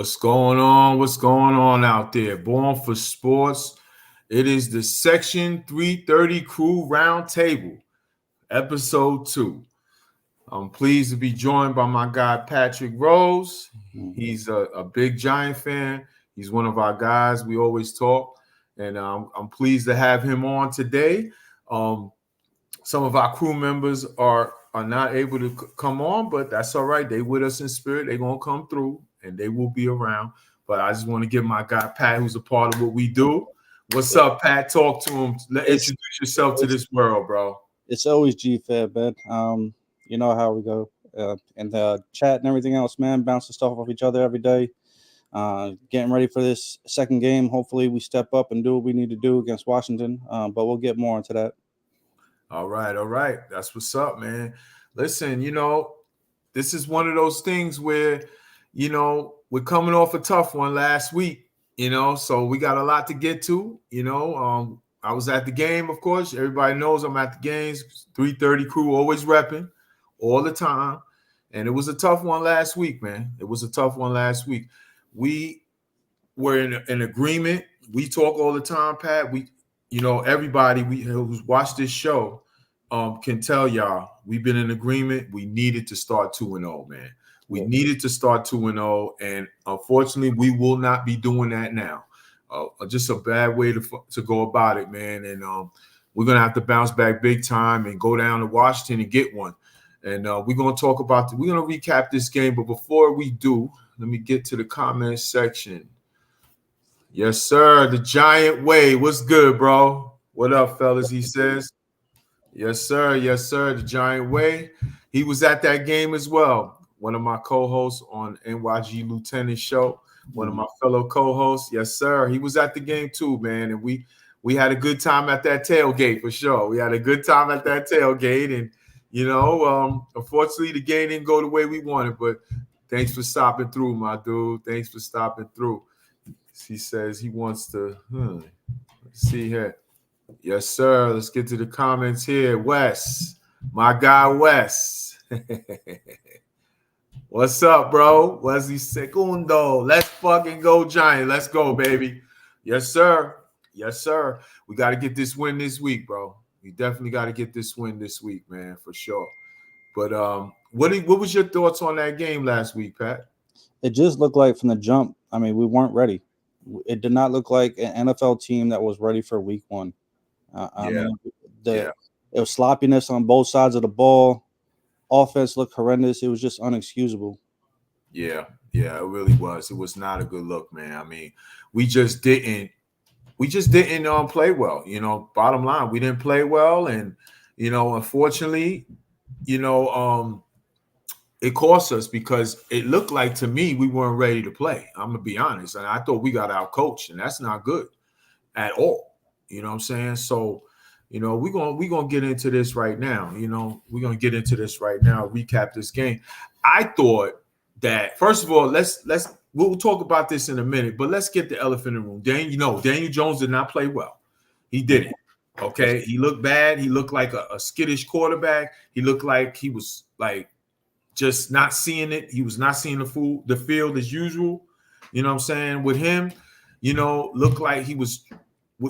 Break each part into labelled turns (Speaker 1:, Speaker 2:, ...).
Speaker 1: What's going on? What's going on out there? Born for Sports. It is the Section 330 Crew Roundtable, Episode 2. I'm pleased to be joined by my guy, Patrick Rose. He's a big Giant fan. He's one of our guys. We always talk. And I'm pleased to have him on today. Some of our crew members are not able to come on, but that's all right. They with us in spirit. They're going to come through, and they will be around. But I just want to give my guy, Pat, who's a part of what we do. What's up, Pat? Talk to him. Introduce yourself to this world, bro.
Speaker 2: It's always G-Fed, man. You know how we go. And the chat and everything else, man, bouncing stuff off each other every day. Getting ready for this second game. Hopefully we step up and do what we need to do against Washington. But we'll get more into that.
Speaker 1: All right. That's what's up, man. Listen, this is one of those things where, we're coming off a tough one last week, so we got a lot to get to, I was at the game, of course. Everybody knows I'm at the games. 330 Crew, always repping all the time. And it was a tough one last week, man. It was a tough one last week. We were in agreement. We talk all the time, Pat. Everybody who's watched this show can tell y'all we've been in agreement. We needed to start 2-0, man. We needed to start 2-0, and unfortunately, we will not be doing that now. Just a bad way to go about it, man. And we're gonna have to bounce back big time and go down to Washington and get one. And we're gonna talk about we're gonna recap this game. But before we do, let me get to the comment section. Yes, sir. The Giant Way. What's good, bro? What up, fellas? He says. Yes, sir. Yes, sir. The Giant Way. He was at that game as well. One of my co-hosts on NYG Lieutenant Show. One of my fellow co-hosts. Yes, sir. He was at the game too, man. And we had a good time at that tailgate for sure. We had a good time at that tailgate. And, unfortunately, the game didn't go the way we wanted. But thanks for stopping through, my dude. Thanks for stopping through. He says he wants to let's see here. Yes, sir. Let's get to the comments here. Wes, my guy Wes. What's up, bro? Wesley Segundo. Let's fucking go, Giant. Let's go, baby. Yes, sir. Yes, sir. We got to get this win this week, bro. We definitely got to get this win this week, man, for sure. But what was your thoughts on that game last week, Pat?
Speaker 2: It just looked like from the jump, we weren't ready. It did not look like an NFL team that was ready for week one. It was sloppiness on both sides of the ball. Offense looked horrendous. It was just unexcusable.
Speaker 1: Yeah, it really was. It was not a good look, man. We just didn't play well. Bottom line, we didn't play well, and unfortunately, it cost us because it looked like to me we weren't ready to play. I'm gonna be honest, and I thought we got out coached, and that's not good at all. You know what I'm saying? So, we're gonna get into this right now. We're gonna get into this right now. Recap this game. I thought that first of all, we'll talk about this in a minute, but let's get the elephant in the room. Daniel Jones did not play well. He didn't. Okay, he looked bad. He looked like a skittish quarterback. He looked like he was like just not seeing it. He was not seeing the field as usual. You know what I'm saying? With him, looked like he was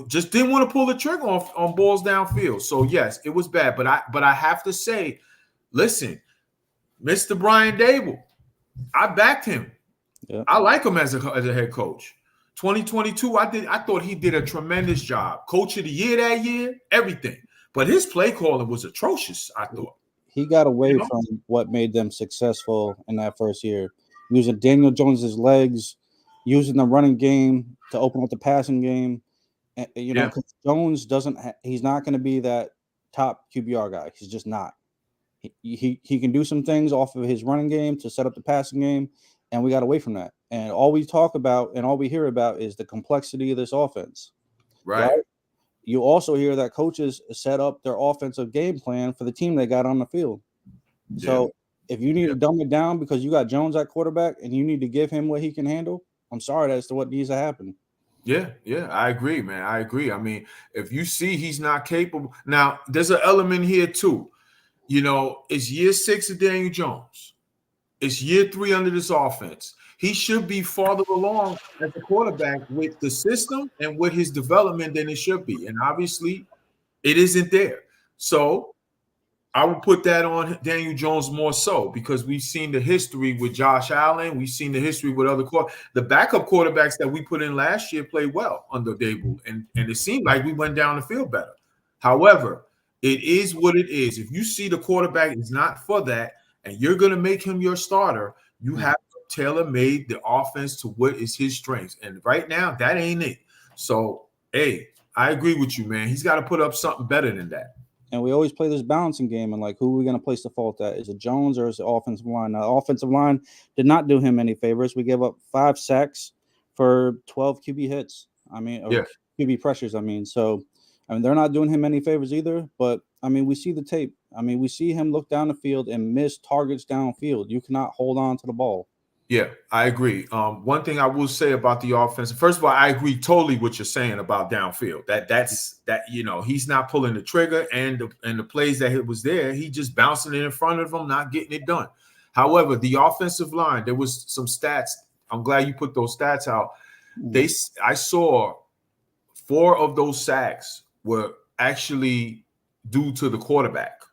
Speaker 1: just didn't want to pull the trigger on balls downfield. So yes, it was bad. But I have to say, listen, Mr. Brian Dable, I backed him. Yeah. I like him as a head coach. 2022, I thought he did a tremendous job. Coach of the year that year, everything. But his play calling was atrocious, I thought.
Speaker 2: He got away from what made them successful in that first year. Using Daniel Jones's legs, using the running game to open up the passing game. And, because Jones he's not going to be that top QBR guy. He's just not. He can do some things off of his running game to set up the passing game, and we got away from that. And all we talk about and all we hear about is the complexity of this offense.
Speaker 1: Right?
Speaker 2: You also hear that coaches set up their offensive game plan for the team they got on the field. Yeah. So if you need to dumb it down because you got Jones at quarterback and you need to give him what he can handle, I'm sorry, that's what needs to happen.
Speaker 1: Yeah, I agree, man. I agree. If you see he's not capable. Now, there's an element here too. It's year 6 of Daniel Jones. It's year 3 under this offense. he should be farther along as a quarterback with the system and with his development than it should be. And obviously, it isn't there. So I would put that on Daniel Jones more so because we've seen the history with Josh Allen. We've seen the history with other the backup quarterbacks that we put in last year played well under Dable, and it seemed like we went down the field better. However, it is what it is. If you see the quarterback is not for that, and you're going to make him your starter, you have to tailor-made the offense to what is his strengths. And right now, that ain't it. So, hey, I agree with you, man. He's got to put up something better than that.
Speaker 2: And we always play this balancing game, and like, who are we going to place the fault at? Is it Jones or is it offensive line? Now, the offensive line did not do him any favors. We gave up 5 sacks for 12 QB hits. I mean, or QB pressures. I mean, so they're not doing him any favors either. But I mean, we see the tape. I mean, we see him look down the field and miss targets downfield. You cannot hold on to the ball.
Speaker 1: Yeah, I agree. One thing I will say about the offense, first of all, I agree totally what you're saying about downfield. That's he's not pulling the trigger, and the plays that was there, he just bouncing it in front of them, not getting it done. However, the offensive line, there was some stats. I'm glad you put those stats out. I saw 4 of those sacks were actually due to the quarterback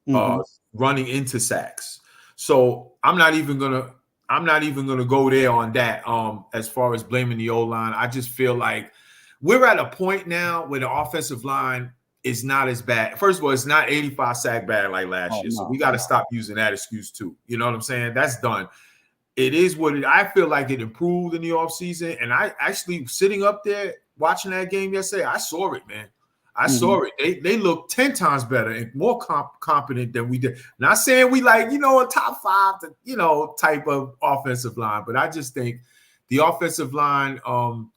Speaker 1: running into sacks. So I'm not even gonna go there on that. As far as blaming the O-line, I just feel like we're at a point now where the offensive line is not as bad. First of all, it's not 85 sack bad like last year, so we got to stop using that excuse too. You know what I'm saying? That's done. It is what it. I feel like it improved in the offseason, and I actually sitting up there watching that game yesterday, I saw it, man. I saw it. They look 10 times better and more competent than we did. Not saying we a top 5, type of offensive line, but I just think the offensive line,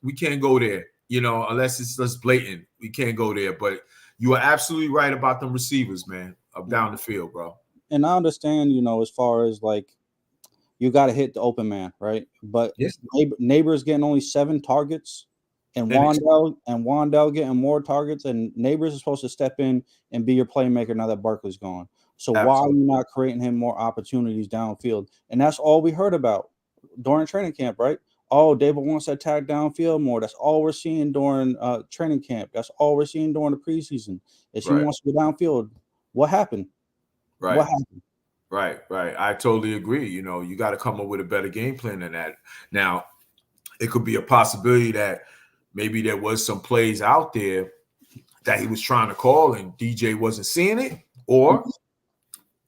Speaker 1: we can't go there, unless it's just blatant. We can't go there. But you are absolutely right about them receivers, man, up down the field, bro.
Speaker 2: And I understand, as far as like you got to hit the open man, right? But Neighbors getting only 7 targets. And Wandell getting more targets, and Neighbors is supposed to step in and be your playmaker now that Barkley's gone. So why are you not creating him more opportunities downfield? And that's all we heard about during training camp, right? Oh, David wants to attack downfield more. That's all we're seeing during training camp. That's all we're seeing during the preseason. Is he wants to go downfield. What happened?
Speaker 1: Right.
Speaker 2: What happened?
Speaker 1: Right. I totally agree. You got to come up with a better game plan than that. Now, it could be a possibility that maybe there was some plays out there that he was trying to call and DJ wasn't seeing it, or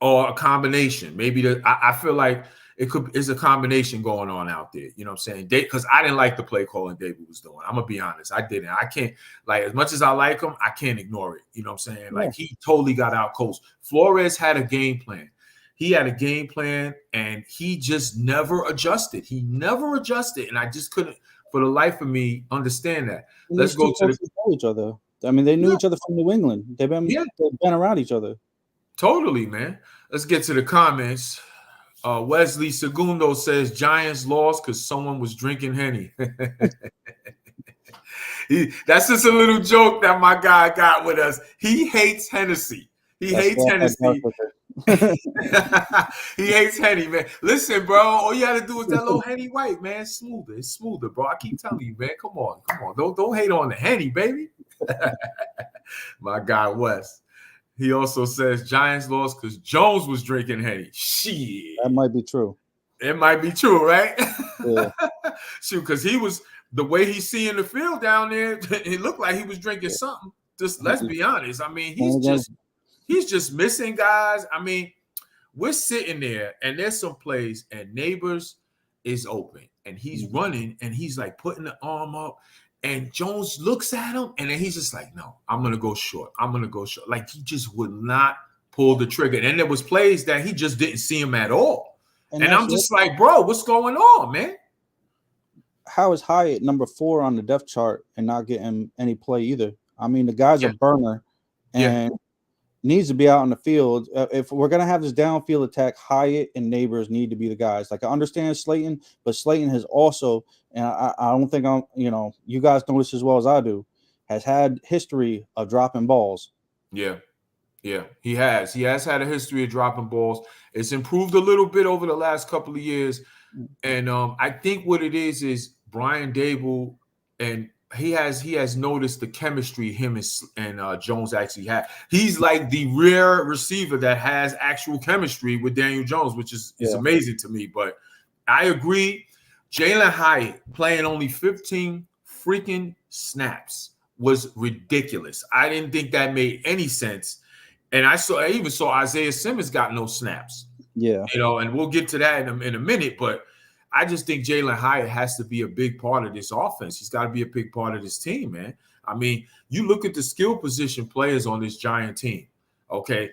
Speaker 1: a combination. Maybe I feel like it's a combination going on out there. You know what I'm saying? Because I didn't like the play calling David was doing. I'm gonna be honest, I didn't. I can't, as much as I like him, I can't ignore it. You know what I'm saying? Like he totally got out coached. Flores had a game plan. He had a game plan and he just never adjusted. And I just couldn't, for the life of me, understand that. Let's go to
Speaker 2: each other. I mean, they knew each other from New England. They've been around each other.
Speaker 1: Totally, man. Let's get to the comments. Wesley Segundo says Giants lost because someone was drinking Henny. That's just a little joke that my guy got with us. He hates Hennessy. He hates Hennessy. He hates Henny, man. Listen, bro, all you had to do is that little Henny white, man. It's smoother, bro. I keep telling you, man. Come on. Don't hate on the Henny, baby. My guy Wes. He also says Giants lost because Jones was drinking Henny. Shit.
Speaker 2: That might be true.
Speaker 1: It might be true, right?
Speaker 2: Yeah.
Speaker 1: Shoot, because he was the way he's seeing the field down there, it looked like he was drinking something. Just let's be honest. I mean, he's just missing guys. I mean, we're sitting there and there's some plays and Neighbors is open and he's running and he's like putting the arm up and Jones looks at him and then he's just like, no, I'm going to go short. Like he just would not pull the trigger. And there was plays that he just didn't see him at all. And I'm just like, bro, what's going on, man?
Speaker 2: How is Hyatt number 4 on the depth chart and not getting any play either? I mean, the guy's a burner and needs to be out on the field. If we're going to have this downfield attack, Hyatt and Neighbors need to be the guys. Like I understand Slayton, but Slayton has also, and I don't think you guys know this as well as I do, has had history of dropping balls.
Speaker 1: Yeah, he has. He has had a history of dropping balls. It's improved a little bit over the last couple of years. And I think what it is Brian Dable, and he has noticed the chemistry him and Jones actually had. He's like the rare receiver that has actual chemistry with Daniel Jones, which is amazing to me. But I agree, Jalen Hyatt playing only 15 freaking snaps was ridiculous. I didn't think that made any sense. And I even saw Isaiah Simmons got no snaps.
Speaker 2: Yeah.
Speaker 1: And we'll get to that in a minute, but I just think Jalen Hyatt has to be a big part of this offense. He's got to be a big part of this team, man. I mean, you look at the skill position players on this Giant team. Okay,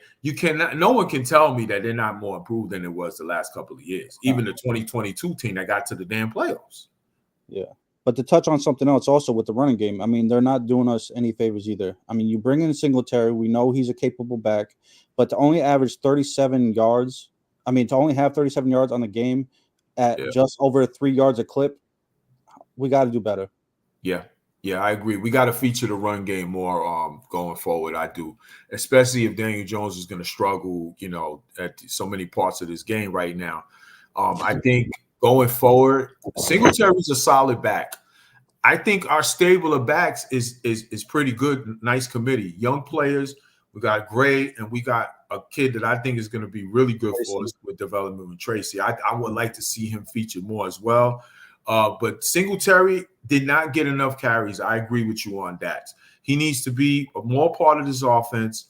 Speaker 1: no one can tell me that they're not more improved than it was the last couple of years. Even the 2022 team that got to the damn playoffs.
Speaker 2: Yeah. But to touch on something else also with the running game, I mean, they're not doing us any favors either. I mean, you bring in Singletary, we know he's a capable back, but to only average 37 yards, to only have 37 yards on the game at just over 3 yards a clip, we got to do better.
Speaker 1: Yeah, I agree. We got to feature the run game more going forward. I do, especially if Daniel Jones is going to struggle, at so many parts of this game right now. I think going forward, Singletary's a solid back. I think our stable of backs is pretty good. Nice committee, young players. We got Gray, and we got a kid that I think is going to be really good for us with development with Tracy. I would like to see him featured more as well. But Singletary did not get enough carries. I agree with you on that. He needs to be a more part of this offense.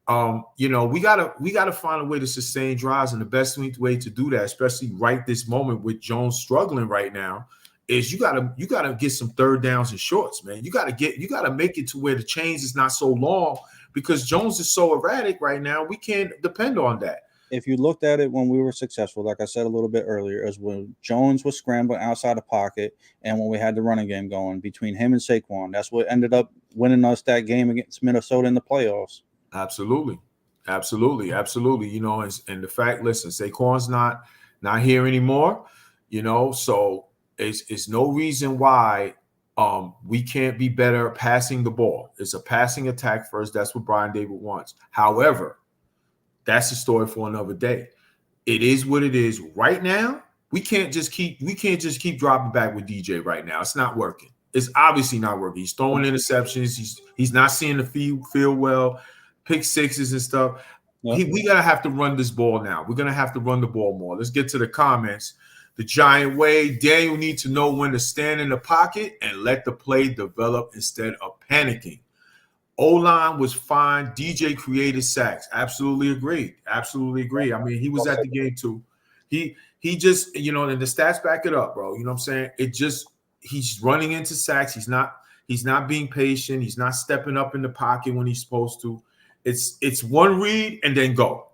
Speaker 1: We gotta find a way to sustain drives, and the best way to do that, especially right this moment with Jones struggling right now, is you gotta get some third downs and shorts, man. You gotta make it to where the chains is not so long, because Jones is so erratic right now. We can't depend on that.
Speaker 2: If you looked at it when we were successful, like I said a little bit earlier, is when Jones was scrambling outside the pocket and when we had the running game going between him and Saquon. That's what ended up winning us that game against Minnesota in the playoffs.
Speaker 1: Absolutely. And the fact, listen, Saquon's not here anymore, so it's no reason why we can't be better passing the ball. It's a passing attack first. That's what Brian Dable wants. However, that's a story for another day. It is what it is. Right now, we can't just keep dropping back with DJ right now. It's not working. It's obviously not working. He's throwing interceptions. He's not seeing the field well, pick sixes and stuff. Yep. We gotta have to run this ball now. We're gonna have to run the ball more. Let's get to the comments. The Giant way, Daniel needs to know when to stand in the pocket and let the play develop instead of panicking. O-line was fine. DJ created sacks. Absolutely agree. I mean, he was at the game too. He just, and the stats back it up, bro. You know what I'm saying? He's running into sacks. He's not being patient. He's not stepping up in the pocket when he's supposed to. It's one read and then go.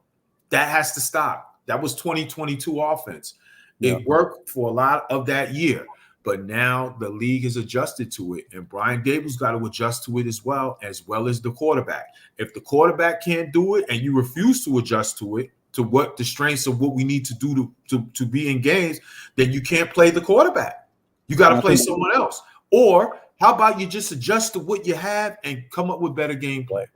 Speaker 1: That has to stop. That was 2022 offense. Yeah. It worked for a lot of that year, but now the league has adjusted to it, and Brian Dable's got to adjust to it as well as the quarterback. If the quarterback can't do it and you refuse to adjust to it, to what the strengths of what we need to do to be in games, then you can't play the quarterback. You got to play someone else. Or how about you just adjust to what you have and come up with better gameplay?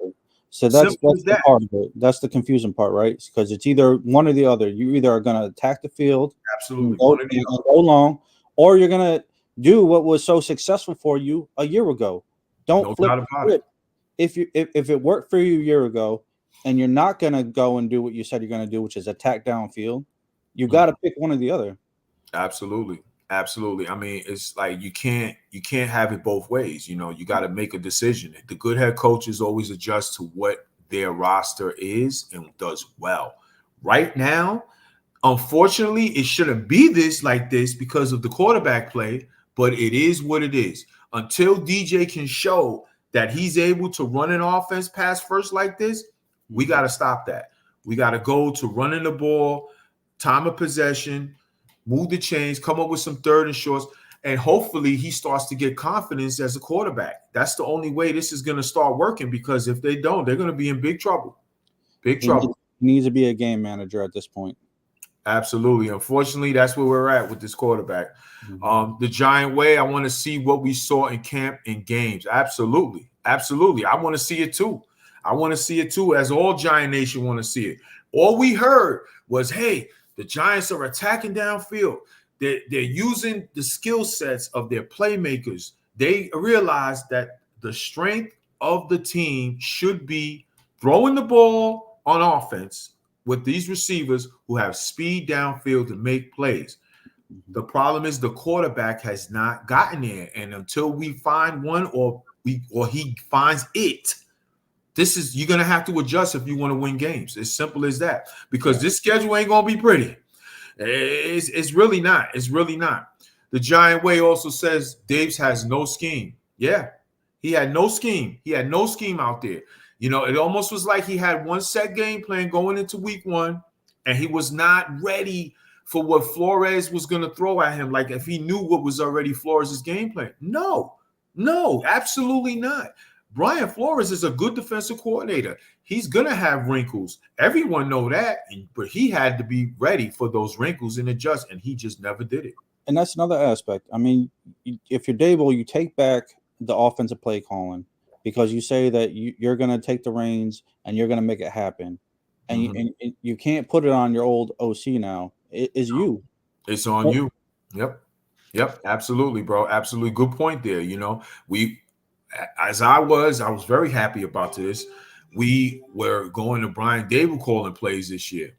Speaker 2: So that's the part of it. That's the confusing part, right? Because it's either one or the other. You either are going to attack the field,
Speaker 1: absolutely,
Speaker 2: go long, or you're going to do what was so successful for you a year ago. Don't flip it. If it worked for you a year ago, and you're not going to go and do what you said you're going to do, which is attack downfield, you got to pick one or the other.
Speaker 1: Absolutely. I mean, it's like you can't have it both ways. You got to make a decision. The good head coaches always adjust to what their roster is and does well. Right now, unfortunately, it shouldn't be like this because of the quarterback play, but it is what it is. Until DJ can show that he's able to run an offense pass first like this, we got to stop that. We got to go to running the ball, time of possession, move the chains, come up with some third and shorts, and hopefully he starts to get confidence as a quarterback. That's the only way this is going to start working, because if they don't, they're going to be in big trouble. He
Speaker 2: needs to be a game manager at this point.
Speaker 1: Absolutely. Unfortunately, that's where we're at with this quarterback. The Giant way, I want to see what we saw in camp and games. Absolutely. I want to see it too. As all Giant Nation want to see it. All we heard was, hey, the Giants are attacking downfield. they're using the skill sets of their playmakers. They realize that the strength of the team should be throwing the ball on offense with these receivers who have speed downfield to make plays. The problem is the quarterback has not gotten there, and until we find one or he finds it, this is you're gonna have to adjust if you want to win games. As simple as that. Because this schedule ain't gonna be pretty. It's really not. It's really not. The Giant Way also says Dave's has no scheme. Yeah, he had no scheme. He had no scheme out there. You know, it almost was like he had one set game plan going into week one, and he was not ready for what Flores was going to throw at him. Like if he knew what was already Flores' game plan. No, absolutely not. Brian Flores is a good defensive coordinator. He's going to have wrinkles. Everyone know that, but he had to be ready for those wrinkles and adjust, and he just never did it.
Speaker 2: And that's another aspect. I mean, if you're Dable, you take back the offensive play calling because you say that you're going to take the reins and you're going to make it happen. And, and you can't put it on your old OC now. It is you.
Speaker 1: It's on you. Yep. Absolutely, bro. Absolutely. Good point there. You know, I was very happy about this. We were going to Brian Dable calling plays this year.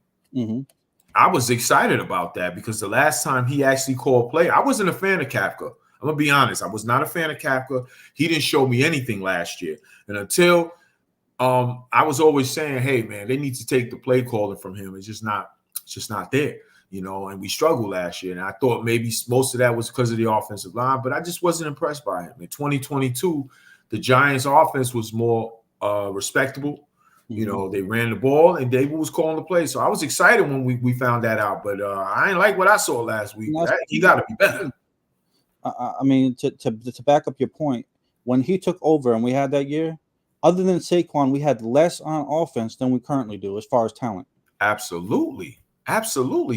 Speaker 1: I was excited about that because the last time he actually called play, I wasn't a fan of Kafka. I'm going to be honest. I was not a fan of Kafka. He didn't show me anything last year. And until I was always saying, hey, man, they need to take the play calling from him. It's just not there, you know, and we struggled last year. And I thought maybe most of that was because of the offensive line, but I just wasn't impressed by him. In 2022, the Giants' offense was more respectable. You know, they ran the ball and Dable was calling the play. So I was excited when we found that out. But I ain't like what I saw last week. He got to be better.
Speaker 2: I mean, to back up your point, when he took over and we had that year, other than Saquon, we had less on offense than we currently do as far as talent.
Speaker 1: Absolutely.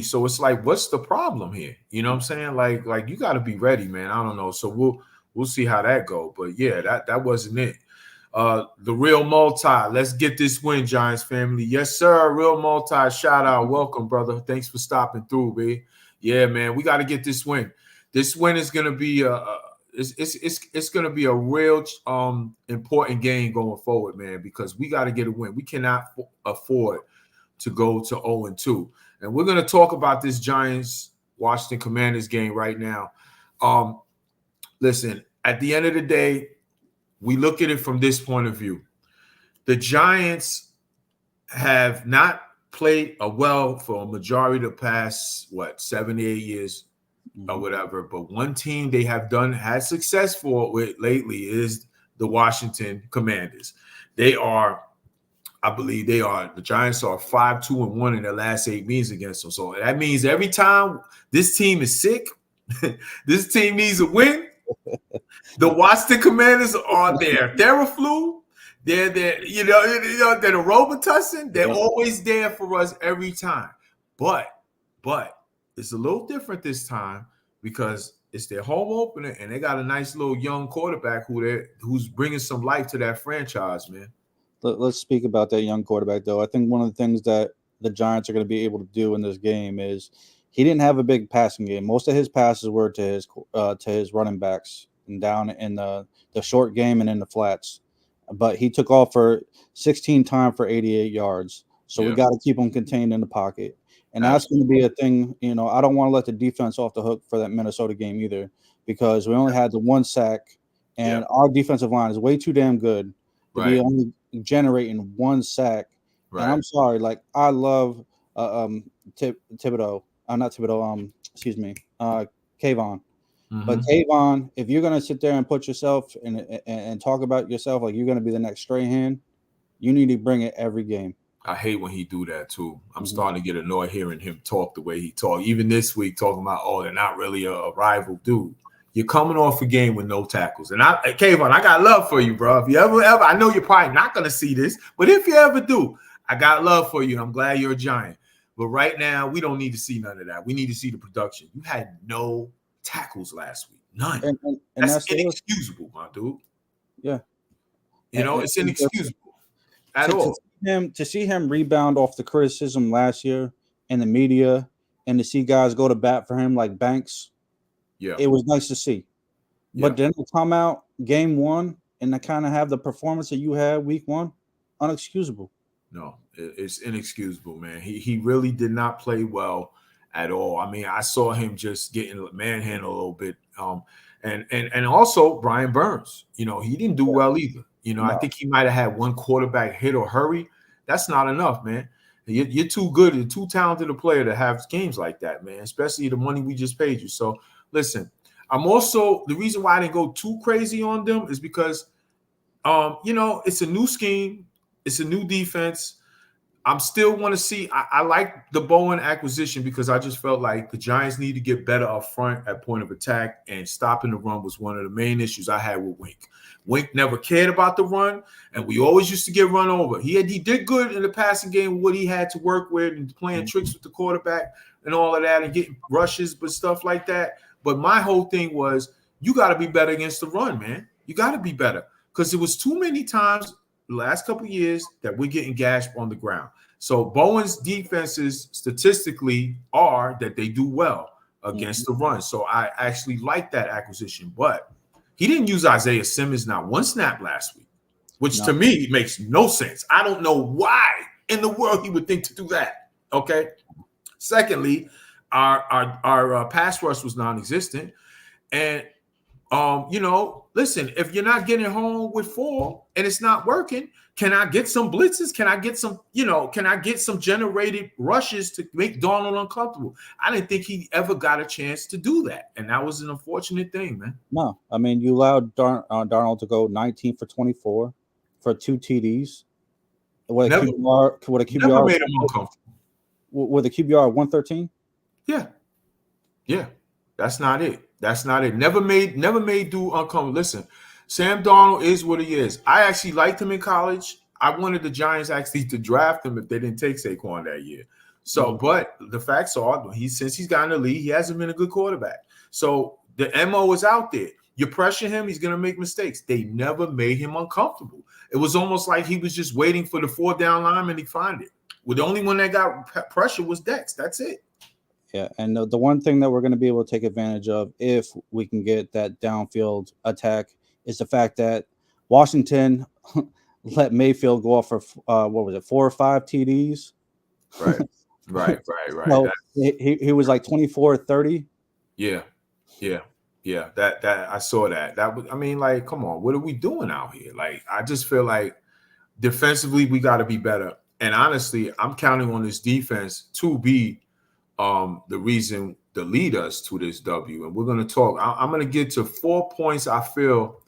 Speaker 1: So it's like, what's the problem here? You know what I'm saying? Like you got to be ready, man. I don't know. So we'll see how that go. But yeah, that wasn't it. The Real Multi, let's get this win, Giants family. Yes, sir. Real Multi, shout out. Welcome, brother. Thanks for stopping through, babe. Yeah, man, we got to get this win. This win is gonna be it's gonna be a real important game going forward, man, because we got to get a win. We cannot afford to go to 0-2. And we're gonna talk about this Giants Washington Commanders game right now. Listen, at the end of the day, we look at it from this point of view. The Giants have not played well for a majority of the past, 7 to 8 years or whatever. But one team they have had success for with lately is the Washington Commanders. The Giants are 5-2-1 in their last 8 meetings against them. So that means every time this team is sick, this team needs a win. The Washington Commanders are there. Theraflu, they're there. They're the Robitussin. They're always there for us every time. But it's a little different this time because it's their home opener and they got a nice little young quarterback who's bringing some life to that franchise, man.
Speaker 2: Let's speak about that young quarterback, though. I think one of the things that the Giants are going to be able to do in this game is he didn't have a big passing game. Most of his passes were to his running backs and down in the short game and in the flats. But he took off for 16 times for 88 yards. So we got to keep him contained in the pocket. And that's going to be a thing. You know, I don't want to let the defense off the hook for that Minnesota game either because we only had the one sack, and our defensive line is way too damn good to be only generating one sack. And I'm sorry, like I love Thibodeau. Not Thibodeau. Excuse me, Kayvon. But Kayvon, if you're gonna sit there and put yourself and talk about yourself like you're gonna be the next Strahan, you need to bring it every game.
Speaker 1: I hate when he do that too. I'm starting to get annoyed hearing him talk the way he talk. Even this week, talking about they're not really a rival, dude. You're coming off a game with no tackles, and Kayvon, I got love for you, bro. If you ever, I know you're probably not gonna see this, but if you ever do, I got love for you. I'm glad you're a Giant. But right now, we don't need to see none of that. We need to see the production. You had no tackles last week. None. And that's inexcusable, my dude.
Speaker 2: Yeah.
Speaker 1: It's inexcusable at all.
Speaker 2: To see him rebound off the criticism last year in the media and to see guys go to bat for him like Banks,
Speaker 1: Yeah.
Speaker 2: it was nice to see. But then to come out game one and to kind of have the performance that you had week one, unexcusable.
Speaker 1: No, it's inexcusable, man. He really did not play well at all. I mean, I saw him just getting manhandled a little bit. And also Brian Burns, he didn't do well either. I think he might have had one quarterback hit or hurry. That's not enough, man. You're too good, you're too talented a player to have games like that, man, especially the money we just paid you. So listen, I'm also, the reason why I didn't go too crazy on them is because, it's a new scheme. It's a new defense. I'm still want to see. I like the Bowen acquisition because I just felt like the Giants need to get better up front at point of attack, and stopping the run was one of the main issues I had with Wink. Wink never cared about the run, and we always used to get run over. He did good in the passing game with what he had to work with and playing tricks with the quarterback and all of that and getting rushes, but stuff like that. But my whole thing was, you got to be better against the run, man. You got to be better, because it was too many times the last couple of years that we're getting gashed on the ground. So Bowen's defenses statistically are that they do well against the run. So I actually like that acquisition. But he didn't use Isaiah Simmons not one snap last week, which to me makes no sense. I don't know why in the world he would think to do that. Okay. Secondly, our pass rush was non-existent. And listen, if you're not getting home with 4 and it's not working, can I get some blitzes? Can I get some generated rushes to make Darnold uncomfortable? I didn't think he ever got a chance to do that. And that was an unfortunate thing, man.
Speaker 2: No, I mean, you allowed Darnold to go 19 for 24 for 2 TDs. With a QBR
Speaker 1: never made him uncomfortable.
Speaker 2: With a QBR 113?
Speaker 1: Yeah. That's not it. Never made dude uncomfortable. Listen, Sam Darnold is what he is. I actually liked him in college. I wanted the Giants actually to draft him if they didn't take Saquon that year. So, but the facts are, since he's gotten in the league, he hasn't been a good quarterback. So the MO is out there. You pressure him, he's going to make mistakes. They never made him uncomfortable. It was almost like he was just waiting for the 4th down lineman to find it. Well, the only one that got pressure was Dex. That's it.
Speaker 2: Yeah, and the one thing that we're going to be able to take advantage of if we can get that downfield attack is the fact that Washington let Mayfield go off for 4 or 5 TDs.
Speaker 1: Right.
Speaker 2: So he was like 24-30.
Speaker 1: Yeah. That I saw that. That was, I mean, like, come on, what are we doing out here? Like, I just feel like defensively we got to be better. And honestly, I'm counting on this defense to be the reason to lead us to this W. And we're going to talk. I'm going to get to 4 points I feel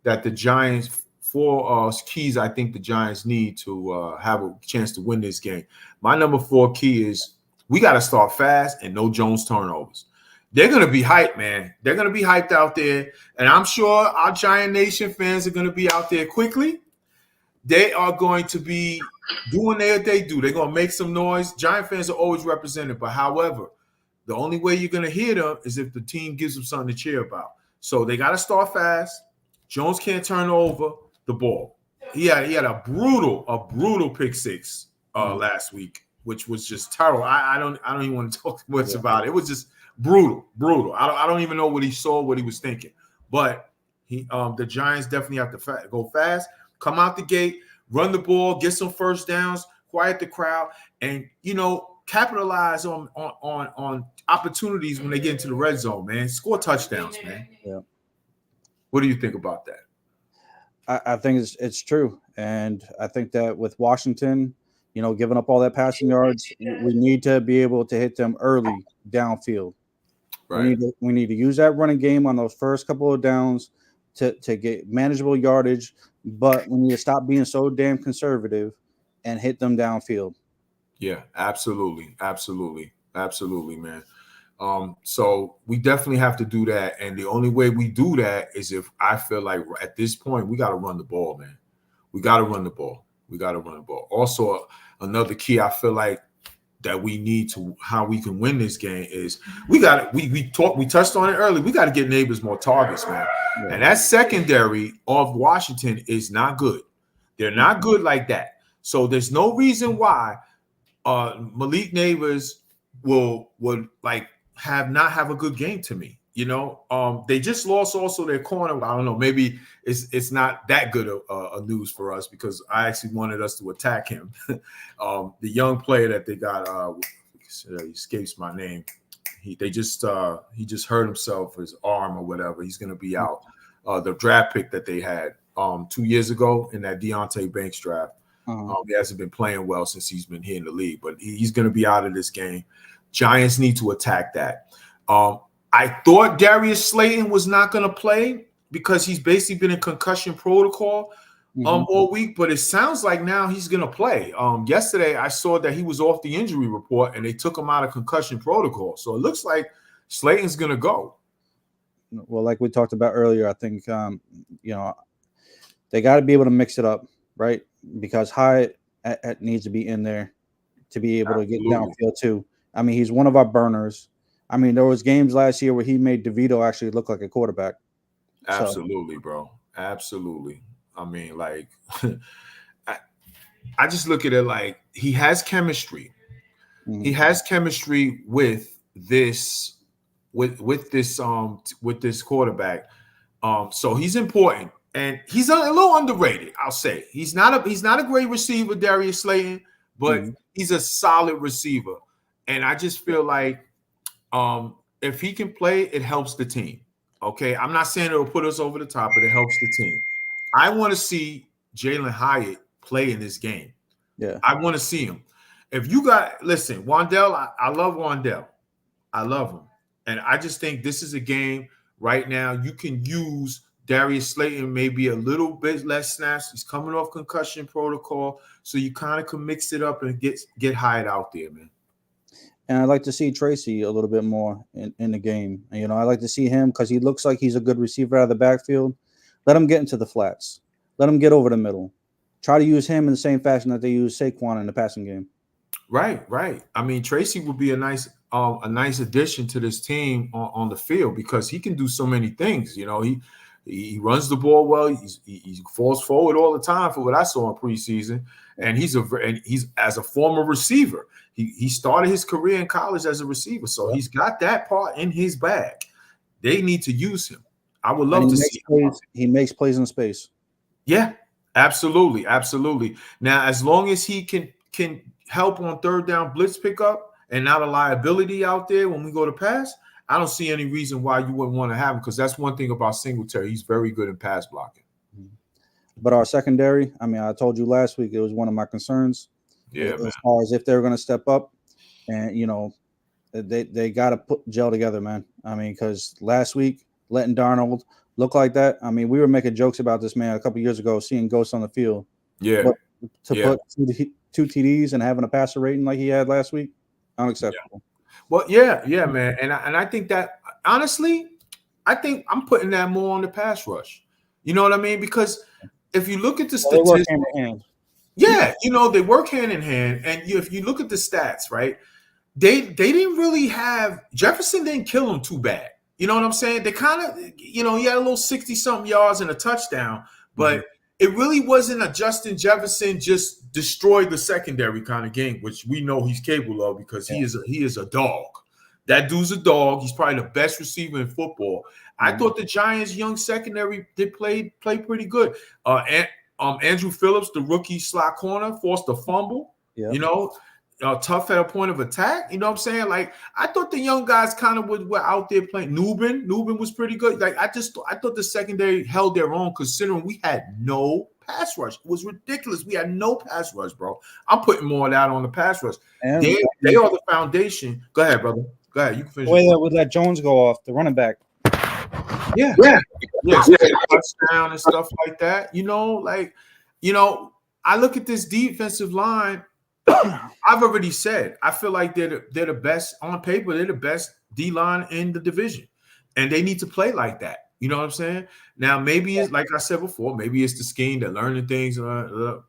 Speaker 1: that the Giants, 4 keys I think the Giants need to have a chance to win this game. My number 4 key is we got to start fast and no Jones turnovers. They're going to be hyped, man. They're going to be hyped out there. And I'm sure our Giant Nation fans are going to be out there quickly. They are going to be doing what they do. They're going to make some noise. Giant fans are always represented. But however, the only way you're going to hear them is if the team gives them something to cheer about. So they got to start fast. Jones can't turn over the ball. He had a brutal pick 6 last week, which was just terrible. I don't even want to talk much about it. It was just brutal. I don't even know what he saw, what he was thinking. But the Giants definitely have to go fast, come out the gate, run the ball, get some first downs, quiet the crowd, and capitalize on opportunities when they get into the red zone, man. Score touchdowns, man.
Speaker 2: Yeah.
Speaker 1: What do you think about that?
Speaker 2: I think it's true. And I think that with Washington, giving up all that passing yards, we need to be able to hit them early downfield. Right. We need to use that running game on those first couple of downs to get manageable yardage, but we need to stop being so damn conservative and hit them downfield.
Speaker 1: Yeah, absolutely, man. So we definitely have to do that, and the only way we do that is if I feel like at this point we got to run the ball, man. We got to run the ball. Also, another key I feel like that we need to how we can win this game is we touched on it earlier. We got to get Neighbors more targets, man. Yeah. And that secondary of Washington is not good. They're not good like that. So there's no reason why Malik Neighbors would like not have a good game to me. They just lost also their corner. I don't know. Maybe it's not that good a news for us because I actually wanted us to attack him. The young player that they got, escapes my name. He just hurt himself, his arm or whatever. He's going to be out. The draft pick that they had 2 years ago in that Deonte Banks draft. He hasn't been playing well since he's been here in the league, but he's going to be out of this game. Giants need to attack that. I thought Darius Slayton was not going to play because he's basically been in concussion protocol all week, but it sounds like now he's going to play. Yesterday, I saw that he was off the injury report and they took him out of concussion protocol. So it looks like Slayton's going to go.
Speaker 2: Well, like we talked about earlier, I think, they got to be able to mix it up, right? Because Hyatt needs to be in there to be able to get downfield too. I mean, he's one of our burners. I mean, there was games last year where he made DeVito actually look like a quarterback.
Speaker 1: Absolutely, bro. Absolutely. I mean, like, I just look at it like he has chemistry. He has chemistry with this quarterback. So he's important. And he's a little underrated, I'll say. He's not a great receiver, Darius Slayton, but he's a solid receiver. And I just feel like if he can play, it helps the team. Okay, I'm not saying it'll put us over the top, but it helps the team. I want to see Jalen Hyatt play in this game.
Speaker 2: Yeah,
Speaker 1: I want to see him. Listen, Wandell, I love Wandell. I love him. And I just think this is a game right now you can use Darius Slayton maybe a little bit less snaps. He's coming off concussion protocol, so you kind of can mix it up and get Hyatt out there, man.
Speaker 2: And I'd like to see Tracy a little bit more in the game. And, I like to see him because he looks like he's a good receiver out of the backfield. Let him get into the flats. Let him get over the middle. Try to use him in the same fashion that they use Saquon in the passing game.
Speaker 1: Right. I mean, Tracy would be a nice addition to this team on the field because he can do so many things. He runs the ball well. He falls forward all the time for what I saw in preseason, and he's as a former receiver. He started his career in college as a receiver, so he's got that part in his bag. They need to use him. I would love to see him.
Speaker 2: He makes plays in space.
Speaker 1: Yeah, absolutely. Now, as long as he can help on third down blitz pickup and not a liability out there when we go to pass, I don't see any reason why you wouldn't want to have him because that's one thing about Singletary. He's very good in pass blocking.
Speaker 2: But our secondary, I mean, I told you last week it was one of my concerns.
Speaker 1: Yeah,
Speaker 2: as far as if they're going to step up, and they got to gel together, man. I mean, because last week letting Darnold look like that. I mean, we were making jokes about this man a couple years ago, seeing ghosts on the field.
Speaker 1: Yeah,
Speaker 2: but put two TDs and having a passer rating like he had last week, unacceptable.
Speaker 1: Yeah. Well, yeah, man, and I think that honestly, I think I'm putting that more on the pass rush. You know what I mean? Because if you look at the statistics. Yeah, they work hand in hand. And if you look at the stats, right, they didn't really have – Jefferson didn't kill him too bad. You know what I'm saying? They kind of – he had a little 60-something yards and a touchdown, but it really wasn't a Justin Jefferson just destroyed the secondary kind of game, which we know he's capable of because he is a dog. That dude's a dog. He's probably the best receiver in football. I thought the Giants' young secondary did play pretty good. Andrew Phillips, the rookie slot corner, forced a fumble. Yep. Tough at a point of attack. You know what I'm saying? Like, I thought the young guys kind of were out there playing. Nubin was pretty good. Like, I thought the secondary held their own considering we had no pass rush. It was ridiculous. We had no pass rush, bro. I'm putting more of that on the pass rush. They are the foundation. Go ahead, brother. Go ahead. You can finish.
Speaker 2: Would let Jones go off, the running back.
Speaker 1: Yeah. Touchdown and stuff like that. I look at this defensive line. I've already said I feel like they're the best on paper. They're the best D line in the division, and they need to play like that. You know what I'm saying? Now, maybe it's like I said before. Maybe it's the scheme, they're learning things,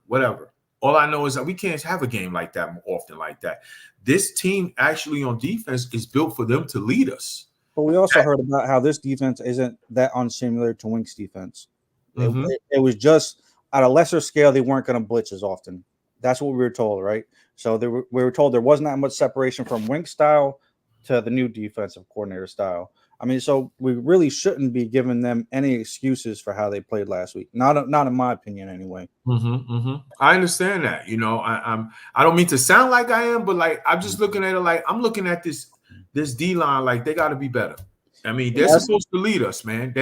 Speaker 1: whatever. All I know is that we can't have a game like that more often like that. This team actually on defense is built for them to lead us.
Speaker 2: But we also heard about how this defense isn't that unsimilar to Wink's defense. It was just at a lesser scale, they weren't going to blitz as often. That's what we were told, right? So we were told there wasn't that much separation from Wink style to the new defensive coordinator style. I mean, so we really shouldn't be giving them any excuses for how they played last week. Not in my opinion, anyway.
Speaker 1: I understand that. You know, I don't mean to sound like I am, but like I'm just
Speaker 2: Mm-hmm.
Speaker 1: looking at it like I'm looking at this D line like they got to be better. I mean,
Speaker 2: And
Speaker 1: they're supposed to lead us, man.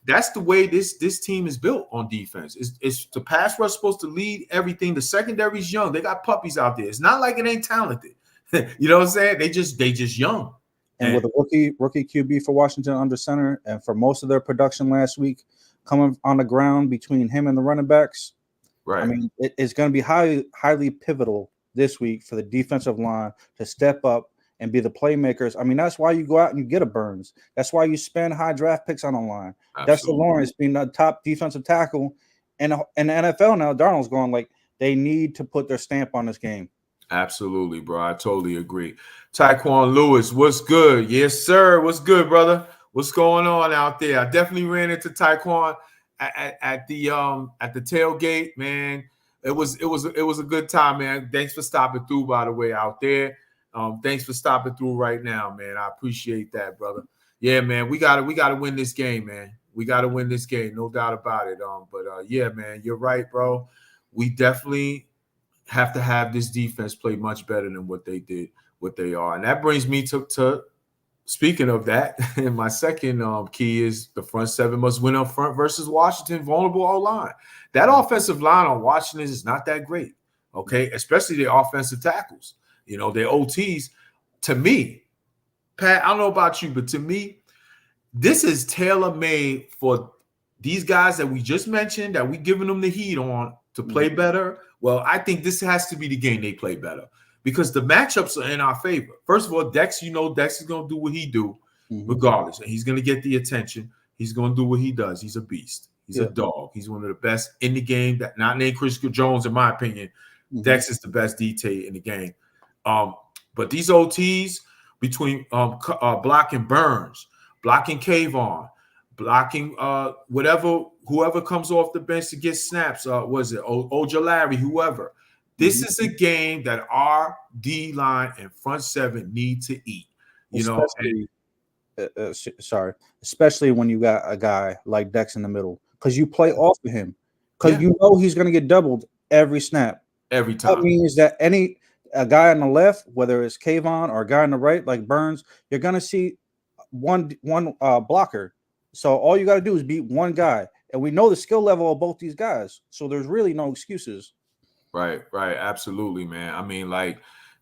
Speaker 1: That's the way this team is built on defense. It's the pass rush supposed to lead everything. The secondary's young. They got puppies out there. It's not like it ain't talented. You know what I'm saying? They just young.
Speaker 2: And with a rookie QB for Washington under center, and for most of their production last week coming on the ground between him and the running backs,
Speaker 1: right.
Speaker 2: I mean, it's going to be highly pivotal this week for the defensive line to step up and be the playmakers. I mean, that's why you go out and you get a Burns. That's why you spend high draft picks on the line. Dexter Lawrence being the top defensive tackle in the NFL now. Darnold's going like they need to put their stamp on this game.
Speaker 1: Absolutely, bro. I totally agree. Tyquan Lewis, what's good? Yes, sir. What's good, brother? What's going on out there? I definitely ran into Tyquan at the tailgate, man. It was a good time, man. Thanks for stopping through, by the way, out there. Thanks for stopping through right now, man. I appreciate that, brother. Yeah, man. We gotta win this game, man. We gotta win this game, no doubt about it. Yeah, man, you're right, bro. We definitely have to have this defense play much better than what they are. And that brings me to speaking of that, and my second key is the front seven must win up front versus Washington vulnerable O-line. That offensive line on Washington is not that great, okay? Especially their offensive tackles. You know, their OTs. To me, Pat, I don't know about you, but to me, this is tailor-made for these guys that we just mentioned, that we giving them the heat on to play better. Well, I think this has to be the game they play better because the matchups are in our favor. First of all, Dex, Dex is going to do what he do regardless. And he's going to get the attention. He's going to do what he does. He's a beast. He's a dog. He's one of the best in the game. That not named Chris Jones, in my opinion. Dex is the best DT in the game. But these OTs between blocking Burns, blocking Kayvon, blocking whoever comes off the bench to get snaps, was it Ojolari, whoever. This is a game that our D line and front seven need to eat.
Speaker 2: Especially when you got a guy like Dex in the middle, because you play off of him, because you know he's going to get doubled every snap,
Speaker 1: every time.
Speaker 2: That means that a guy on the left, whether it's Kayvon or a guy on the right like Burns, you're going to see one blocker. So all you got to do is beat one guy. And we know the skill level of both these guys. So there's really no excuses.
Speaker 1: Right. Absolutely, man. I mean, like,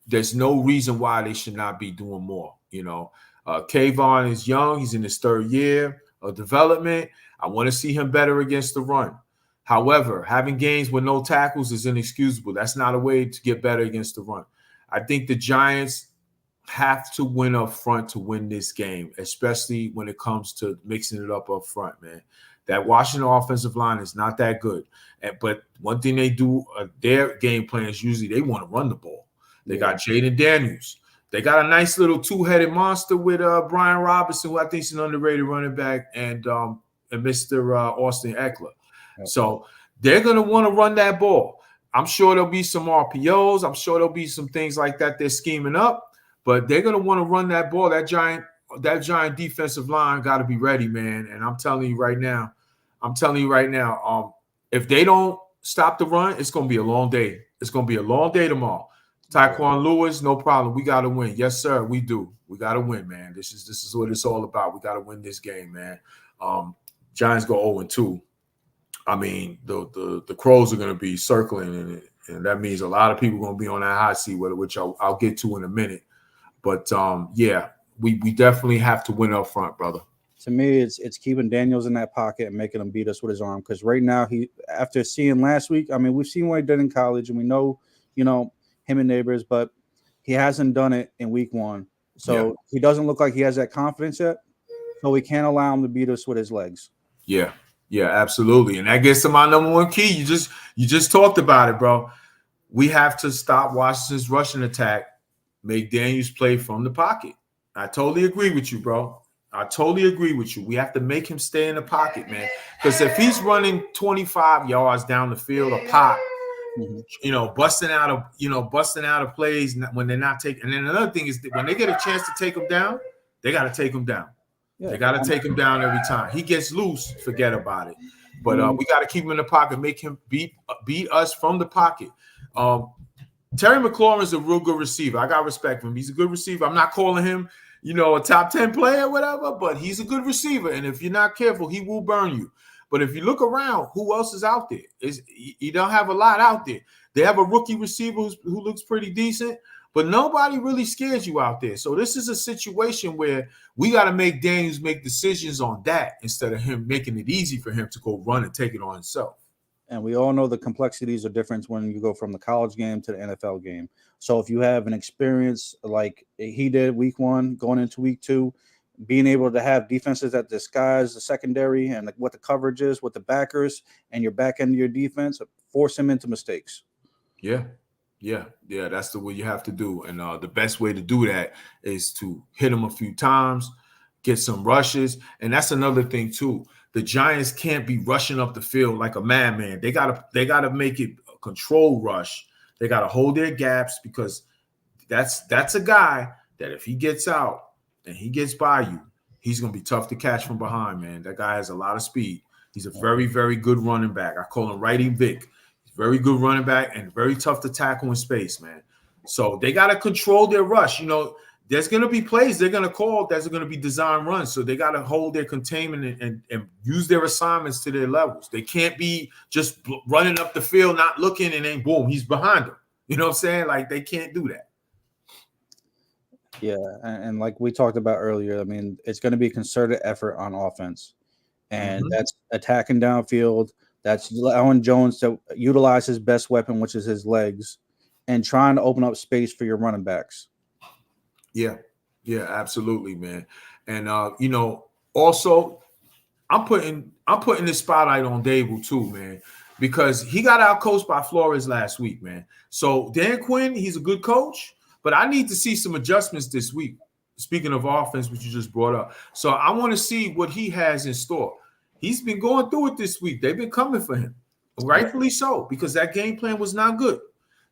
Speaker 1: there's no reason why they should not be doing more. Kayvon is young. He's in his third year of development. I want to see him better against the run. However, having games with no tackles is inexcusable. That's not a way to get better against the run. I think the Giants have to win up front to win this game, especially when it comes to mixing it up front, man. That Washington offensive line is not that good. But one thing they do, their game plan is usually they want to run the ball. They got Jaden Daniels. They got a nice little two-headed monster with Brian Robinson, who I think is an underrated running back, and Mr. Austin Eckler. Yep. So they're going to want to run that ball. I'm sure there'll be some RPOs. I'm sure there'll be some things like that they're scheming up. But they're going to want to run that ball. That giant defensive line got to be ready, man. And I'm telling you right now, if they don't stop the run, it's going to be a long day. It's going to be a long day tomorrow. Tyquan Lewis, no problem. We got to win. Yes, sir, we do. We got to win, man. This is what it's all about. We got to win this game, man. Giants go 0-2. I mean, the Crows are going to be circling, and that means a lot of people are going to be on that hot seat, which I'll get to in a minute. But, we definitely have to win up front, brother.
Speaker 2: To me, it's keeping Daniels in that pocket and making him beat us with his arm. Because right now, after seeing last week, I mean, we've seen what he did in college, and we know, him and Neighbors, but he hasn't done it in week one. So he doesn't look like he has that confidence yet. So we can't allow him to beat us with his legs.
Speaker 1: Yeah, absolutely. And that gets to my number one key. You just talked about it, bro. We have to stop Washington's rushing attack, make Daniels play from the pocket. I totally agree with you, bro. I totally agree with you. We have to make him stay in the pocket, man. Because if he's running 25 yards down the field a pop, busting out of plays when they're not taking. And then another thing is that when they get a chance to take them down, they got to take them down. Yeah. They got to take him down every time. He gets loose, forget about it. But we got to keep him in the pocket, make him beat us from the pocket. Terry McLaurin is a real good receiver. I got respect for him. He's a good receiver. I'm not calling him, a top 10 player or whatever, but he's a good receiver. And if you're not careful, he will burn you. But if you look around, who else is out there? You don't have a lot out there. They have a rookie receiver who looks pretty decent, but nobody really scares you out there. So this is a situation where we got to make Daniels make decisions on that instead of him making it easy for him to go run and take it on himself.
Speaker 2: And we all know the complexities are different when you go from the college game to the NFL game. So if you have an experience like he did week 1, going into week 2, being able to have defenses that disguise the secondary and what the coverage is with the backers and your back end of your defense, force him into mistakes.
Speaker 1: Yeah. That's the way you have to do. And the best way to do that is to hit him a few times, get some rushes. And that's another thing too. The Giants can't be rushing up the field like a madman. They gotta make it a controlled rush. They gotta hold their gaps because that's a guy that if he gets out and he gets by you, he's gonna be tough to catch from behind, man. That guy has a lot of speed. He's a very, very good running back. I call him Righty Vic. He's a very good running back and very tough to tackle in space, man. So they gotta control their rush. There's going to be plays they're going to call that's going to be design runs. So they got to hold their containment and use their assignments to their levels. They can't be just running up the field, not looking, and then boom, he's behind them. You know what I'm saying? Like, they can't do that.
Speaker 2: Yeah, and like we talked about earlier, I mean, it's going to be a concerted effort on offense. And that's attacking downfield. That's allowing Jones to utilize his best weapon, which is his legs, and trying to open up space for your running backs.
Speaker 1: Yeah, absolutely, man. And also I'm putting this spotlight on Dable too, man, because he got outcoached by Flores last week, man. So Dan Quinn, he's a good coach, but I need to see some adjustments this week. Speaking of offense, which you just brought up. So I want to see what he has in store. He's been going through it this week. They've been coming for him, rightfully so, because that game plan was not good.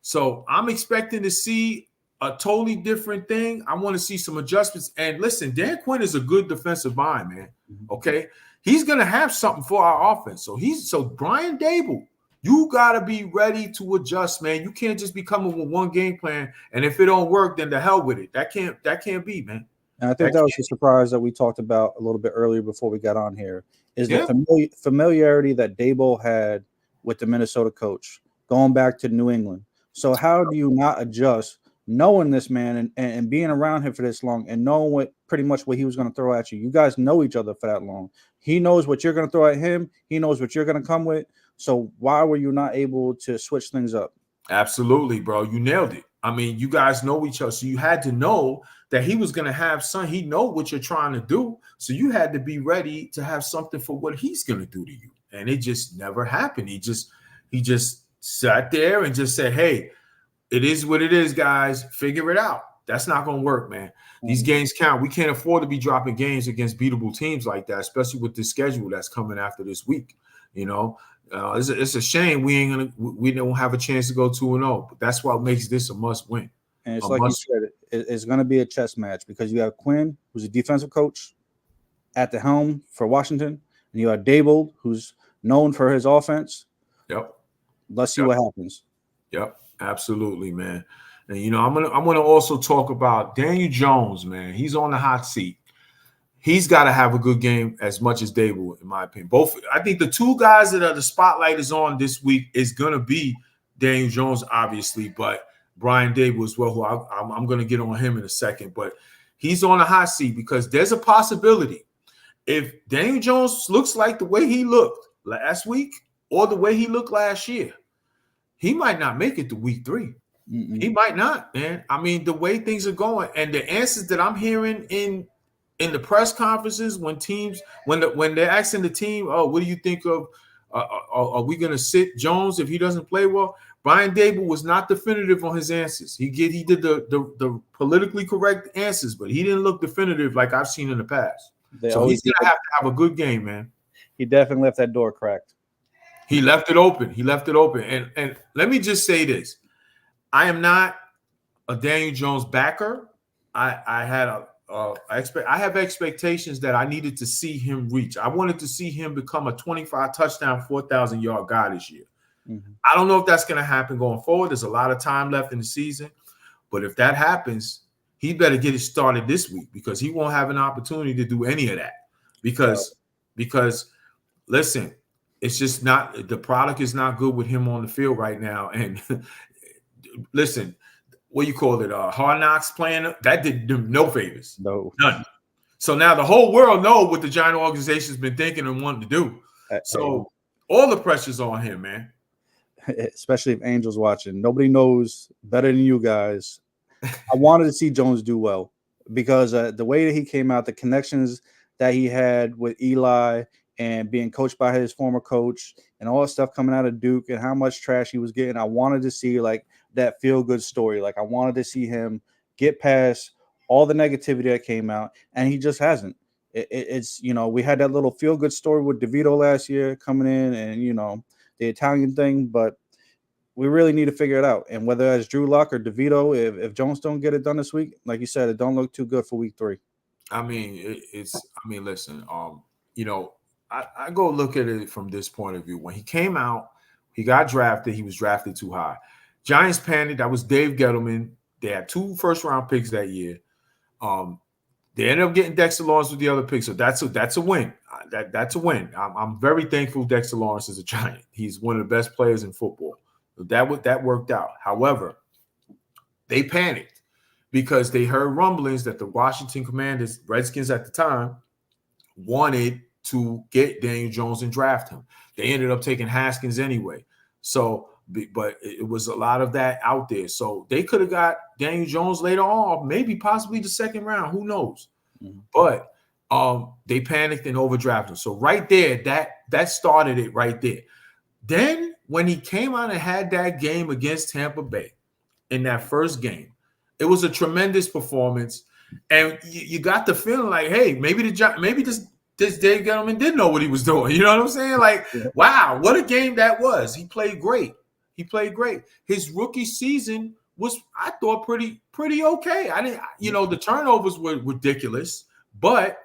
Speaker 1: So I'm expecting to see a totally different thing. I want to see some adjustments. And listen, Dan Quinn is a good defensive mind, man. Okay. He's going to have something for our offense. So Brian Dable, you got to be ready to adjust, man. You can't just be coming with one game plan. And if it don't work, then the hell with it. That can't be, man.
Speaker 2: And I think that was the surprise that we talked about a little bit earlier before we got on here is the familiarity that Dable had with the Minnesota coach going back to New England. So how do you not adjust knowing this man and being around him for this long and knowing pretty much what he was going to throw at you? You guys know each other for that long. He knows what you're going to throw at him. He knows what you're going to come with. So why were you not able to switch things up?
Speaker 1: Absolutely, bro. You nailed it. I mean, you guys know each other. So you had to know that he was going to have something. He know what you're trying to do. So you had to be ready to have something for what he's going to do to you. And it just never happened. He just sat there and just said, hey, it is what it is, guys. Figure it out. That's not going to work, man. These games count. We can't afford to be dropping games against beatable teams like that, especially with the schedule that's coming after this week. It's a shame we don't have a chance to go 2-0, but that's what makes this a must win.
Speaker 2: And it's like you said, it's going to be a chess match because you have Quinn, who's a defensive coach at the helm for Washington, and you have Dable, who's known for his offense.
Speaker 1: Yep.
Speaker 2: Let's see what happens.
Speaker 1: Yep. Absolutely, man. And I'm gonna also talk about Daniel Jones, man. He's on the hot seat. He's got to have a good game as much as Dable, in my opinion. I think the two guys that are the spotlight is on this week is gonna be Daniel Jones, obviously, but Brian Dable as well, who I'm gonna get on him in a second. But he's on the hot seat because there's a possibility if Daniel Jones looks like the way he looked last week or the way he looked last year, he might not make it to week 3. He might not, man. I mean, the way things are going and the answers that I'm hearing in the press conferences when they're asking the team, oh, what do you think of? Are we going to sit Jones if he doesn't play well? Brian Dable was not definitive on his answers. He did the politically correct answers, but he didn't look definitive like I've seen in the past. So he's going to have a good game, man.
Speaker 2: He definitely left that door cracked.
Speaker 1: He left it open. He left it open. And let me just say this: I am not a Daniel Jones backer. I had I have expectations that I needed to see him reach. I wanted to see him become a 25 touchdown, 4,000-yard guy this year.
Speaker 2: Mm-hmm.
Speaker 1: I don't know if that's going to happen going forward. There's a lot of time left in the season, but if that happens, he better get it started this week because he won't have an opportunity to do any of that. Because listen, it's just not, the product is not good with him on the field right now. And listen, what you call it, Hard Knocks playing, that did him no favors.
Speaker 2: No.
Speaker 1: None. So now the whole world knows what the Giant organization's been thinking and wanting to do. So all the pressure's on him, man.
Speaker 2: Especially if Angel's watching. Nobody knows better than you guys. I wanted to see Jones do well because the way that he came out, the connections that he had with Eli and being coached by his former coach and all that stuff coming out of Duke and how much trash he was getting, I wanted to see like that feel-good story. Like I wanted to see him get past all the negativity that came out, and he just hasn't. It's, we had that little feel-good story with DeVito last year coming in and, the Italian thing, but we really need to figure it out. And whether that's Drew Luck or DeVito, if Jones don't get it done this week, like you said, it don't look too good for week 3.
Speaker 1: I mean, listen, I go look at it from this point of view. When he came out, he got drafted. He was drafted too high. Giants panicked. That was Dave Gettleman. They had 2 first-round picks that year. They ended up getting Dexter Lawrence with the other pick, so that's a win. That's a win. I'm very thankful Dexter Lawrence is a Giant. He's one of the best players in football. That worked out. However, they panicked because they heard rumblings that the Washington Commanders, Redskins at the time, wanted to get Daniel Jones and draft him. They ended up taking Haskins anyway. So, but it was a lot of that out there. So they could have got Daniel Jones later on, maybe possibly the second round. Who knows? Mm-hmm. But they panicked and overdrafted him. So right there, that started it right there. Then when he came out and had that game against Tampa Bay in that first game, it was a tremendous performance. And you got the feeling like, hey, maybe this Dave Gettleman didn't know what he was doing. You know what I'm saying? Like, wow, what a game that was. He played great. His rookie season was, I thought, pretty okay. I didn't, the turnovers were ridiculous, but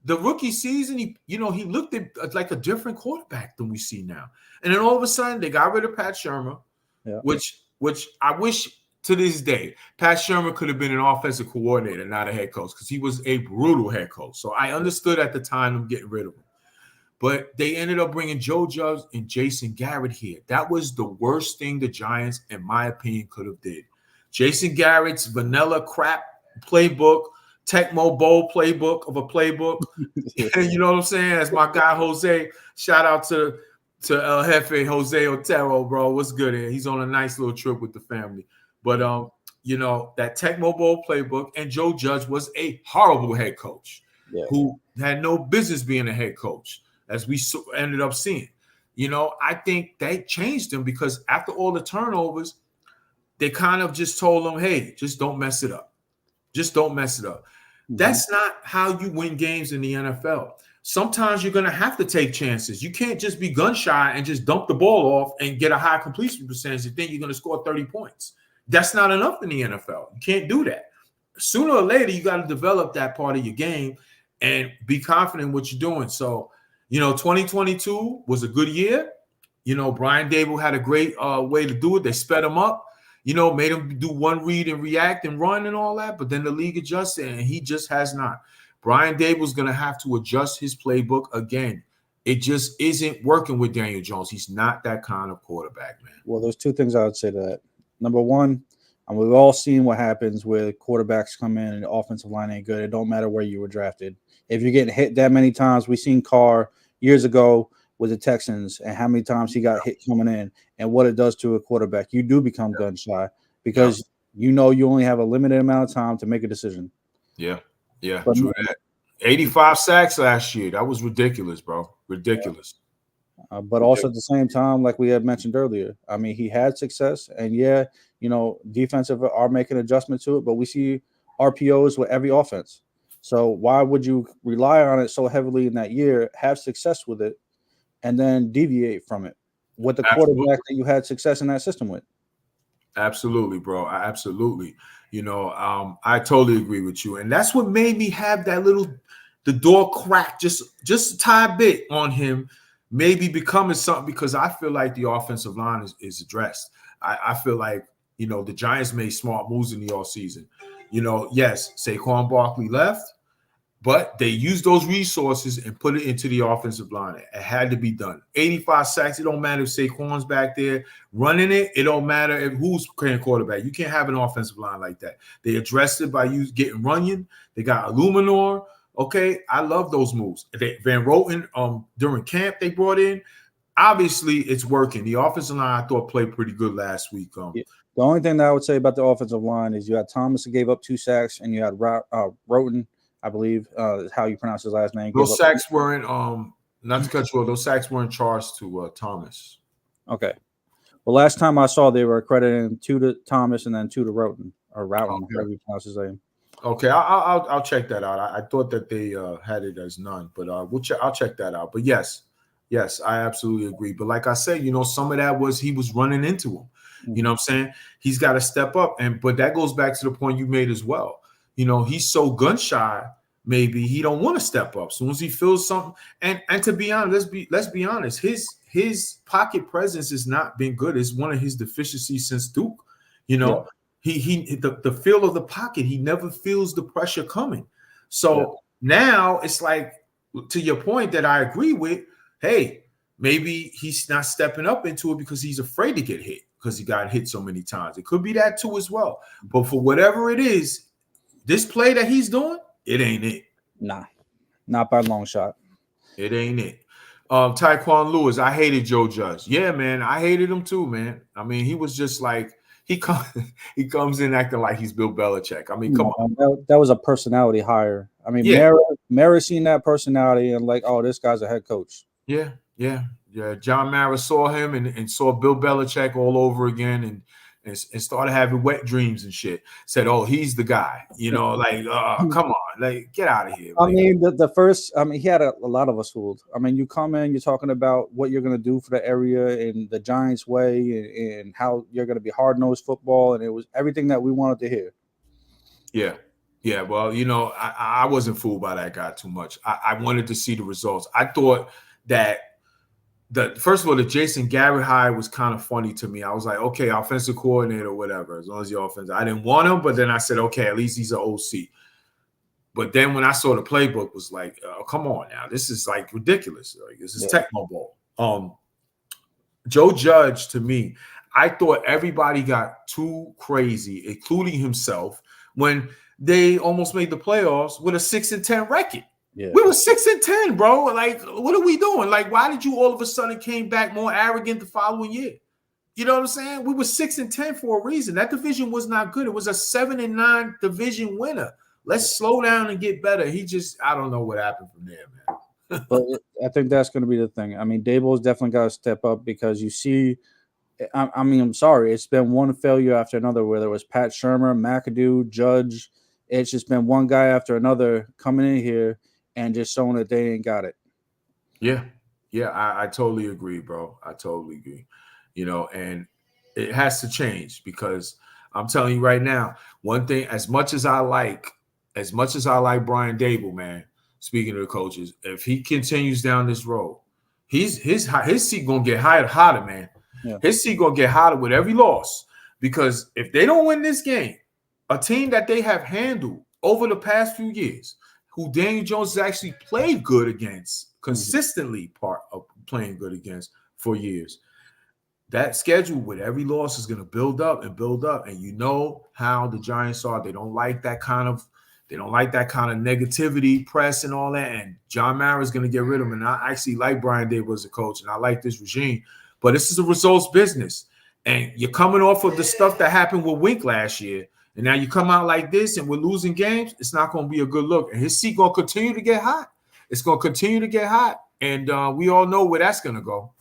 Speaker 1: the rookie season, he looked at like a different quarterback than we see now. And then all of a sudden, they got rid of Pat Shurmur, which I wish to this day, Pat Shurmur could have been an offensive coordinator, not a head coach, because he was a brutal head coach. So I understood at the time them getting rid of him. But they ended up bringing Joe Judge and Jason Garrett here. That was the worst thing the Giants, in my opinion, could have did. Jason Garrett's vanilla crap playbook, Tecmo Bowl playbook of a playbook. You know what I'm saying? As my guy Jose, shout out to El Jefe, Jose Otero, bro. What's good here? He's on a nice little trip with the family. But, that Tecmo Bowl playbook, and Joe Judge was a horrible head coach who had no business being a head coach, as we ended up seeing. I think they changed him because after all the turnovers, they kind of just told him, hey, just don't mess it up. Just don't mess it up. Mm-hmm. That's not how you win games in the NFL. Sometimes you're going to have to take chances. You can't just be gun shy and just dump the ball off and get a high completion percentage and think you're going to score 30 points. That's not enough in the NFL. You can't do that. Sooner or later, you got to develop that part of your game and be confident in what you're doing. So, 2022 was a good year. Brian Dable had a great way to do it. They sped him up, made him do one read and react and run and all that. But then the league adjusted, and he just has not. Brian Dable's going to have to adjust his playbook again. It just isn't working with Daniel Jones. He's not that kind of quarterback, man.
Speaker 2: Well, there's 2 things I would say to that. Number one, and we've all seen what happens where quarterbacks come in and the offensive line ain't good. It don't matter where you were drafted. If you're getting hit that many times, we seen Carr years ago with the Texans and how many times he got hit coming in and what it does to a quarterback. You do become gun shy because you only have a limited amount of time to make a decision.
Speaker 1: Yeah, but true that. 85 sacks last year. That was ridiculous, bro. Ridiculous.
Speaker 2: But also at the same time, like we had mentioned earlier, I mean, he had success, and defensive are making adjustments to it, but we see RPOs with every offense. So why would you rely on it so heavily in that year, have success with it, and then deviate from it? with the
Speaker 1: Absolutely.
Speaker 2: quarterback that you had success in that system with.
Speaker 1: Absolutely, bro. Absolutely. I totally agree with you. And that's what made me have the door crack just a tiny bit on him, maybe becoming something, because I feel like the offensive line is addressed. I feel like, the Giants made smart moves in the offseason. Yes, Saquon Barkley left, but they used those resources and put it into the offensive line. It had to be done. 85 sacks. It don't matter if Saquon's back there running it. It don't matter if who's playing quarterback. You can't have an offensive line like that. They addressed it by getting Runyon. They got Illuminor. Okay, I love those moves. Van Roten, during camp they brought in. Obviously, it's working. The offensive line I thought played pretty good last week.
Speaker 2: Yeah. The only thing that I would say about the offensive line is you had Thomas who gave up 2 sacks, and you had Roten, I believe, is how you pronounce his last name.
Speaker 1: Those sacks weren't not to cut you off. Those sacks weren't charged to Thomas.
Speaker 2: Okay. Well, last time I saw they were crediting 2 to Thomas and then 2 to Roten or Routen, however you pronounce his name.
Speaker 1: Okay, I'll check that out. I thought that they had it as none, but I'll check that out. But yes, I absolutely agree. But like I said, some of that was he was running into him.
Speaker 2: Mm-hmm.
Speaker 1: You know what I'm saying? He's got to step up, but that goes back to the point you made as well. He's so gun shy. Maybe he don't want to step up. As soon as he feels something, and to be honest, let's be honest, his pocket presence has not been good. It's one of his deficiencies since Duke.
Speaker 2: Yeah.
Speaker 1: The feel of the pocket, he never feels the pressure coming. So now it's like, to your point that I agree with, hey, maybe he's not stepping up into it because he's afraid to get hit because he got hit so many times. It could be that too as well. But for whatever it is, this play that he's doing, it ain't it.
Speaker 2: Nah, not by a long shot.
Speaker 1: It ain't it. Tyquan Lewis, I hated Joe Judge. Yeah, man, I hated him too, man. I mean, he was just like, he comes in acting like he's Bill Belichick. I mean, come on.
Speaker 2: That was a personality hire. I mean, Mara seen that personality and like, oh, this guy's a head coach.
Speaker 1: Yeah. John Mara saw him and saw Bill Belichick all over again and started having wet dreams and shit. Said, oh, he's the guy. Come on, like, get out of here.
Speaker 2: I mean, he had a lot of us fooled. I mean, you come in, you're talking about what you're going to do for the area in the Giants way and how you're going to be hard-nosed football, and it was everything that we wanted to hear.
Speaker 1: Yeah. Well, I wasn't fooled by that guy too much. I wanted to see the results. I thought that first of all, the Jason Garrett hire was kind of funny to me. I was like, okay, offensive coordinator or whatever, as long as the offense. I didn't want him, but then I said, okay, at least he's an OC. But then when I saw the playbook, was like, oh, come on now, this is like ridiculous. Like, this is Tecmo Bowl. Joe Judge, to me, I thought everybody got too crazy, including himself, when they almost made the playoffs with a 6-10 record.
Speaker 2: Yeah.
Speaker 1: We were 6-10, bro. Like, what are we doing? Like, why did you all of a sudden came back more arrogant the following year? You know what I'm saying? We were 6-10 for a reason. That division was not good. It was a 7-9 division winner. Let's slow down and get better. I don't know what happened from there, man.
Speaker 2: But I think that's going to be the thing. I mean, Dable's definitely got to step up because you see, I'm sorry, it's been one failure after another, whether it was Pat Shermer, McAdoo, Judge. It's just been one guy after another coming in here and just showing that they ain't got it.
Speaker 1: Yeah, I totally agree, bro. I totally agree. And it has to change because I'm telling you right now, one thing, as much as I like Brian Dable, man, speaking of the coaches, if he continues down this road, his seat gonna get hotter, man.
Speaker 2: Yeah.
Speaker 1: His seat gonna get hotter with every loss because if they don't win this game, a team that they have handled over the past few years, who Daniel Jones has actually played good against, consistently part of playing good against for years. That schedule with every loss is going to build up. And you know how the Giants are. They don't like that kind of negativity, press and all that. And John Mara is going to get rid of him. And I actually like Brian Dable as a coach, and I like this regime. But this is a results business. And you're coming off of the stuff that happened with Wink last year. And now you come out like this and we're losing games, it's not going to be a good look. And his seat going to continue to get hot. It's going to continue to get hot. And we all know where that's going to go.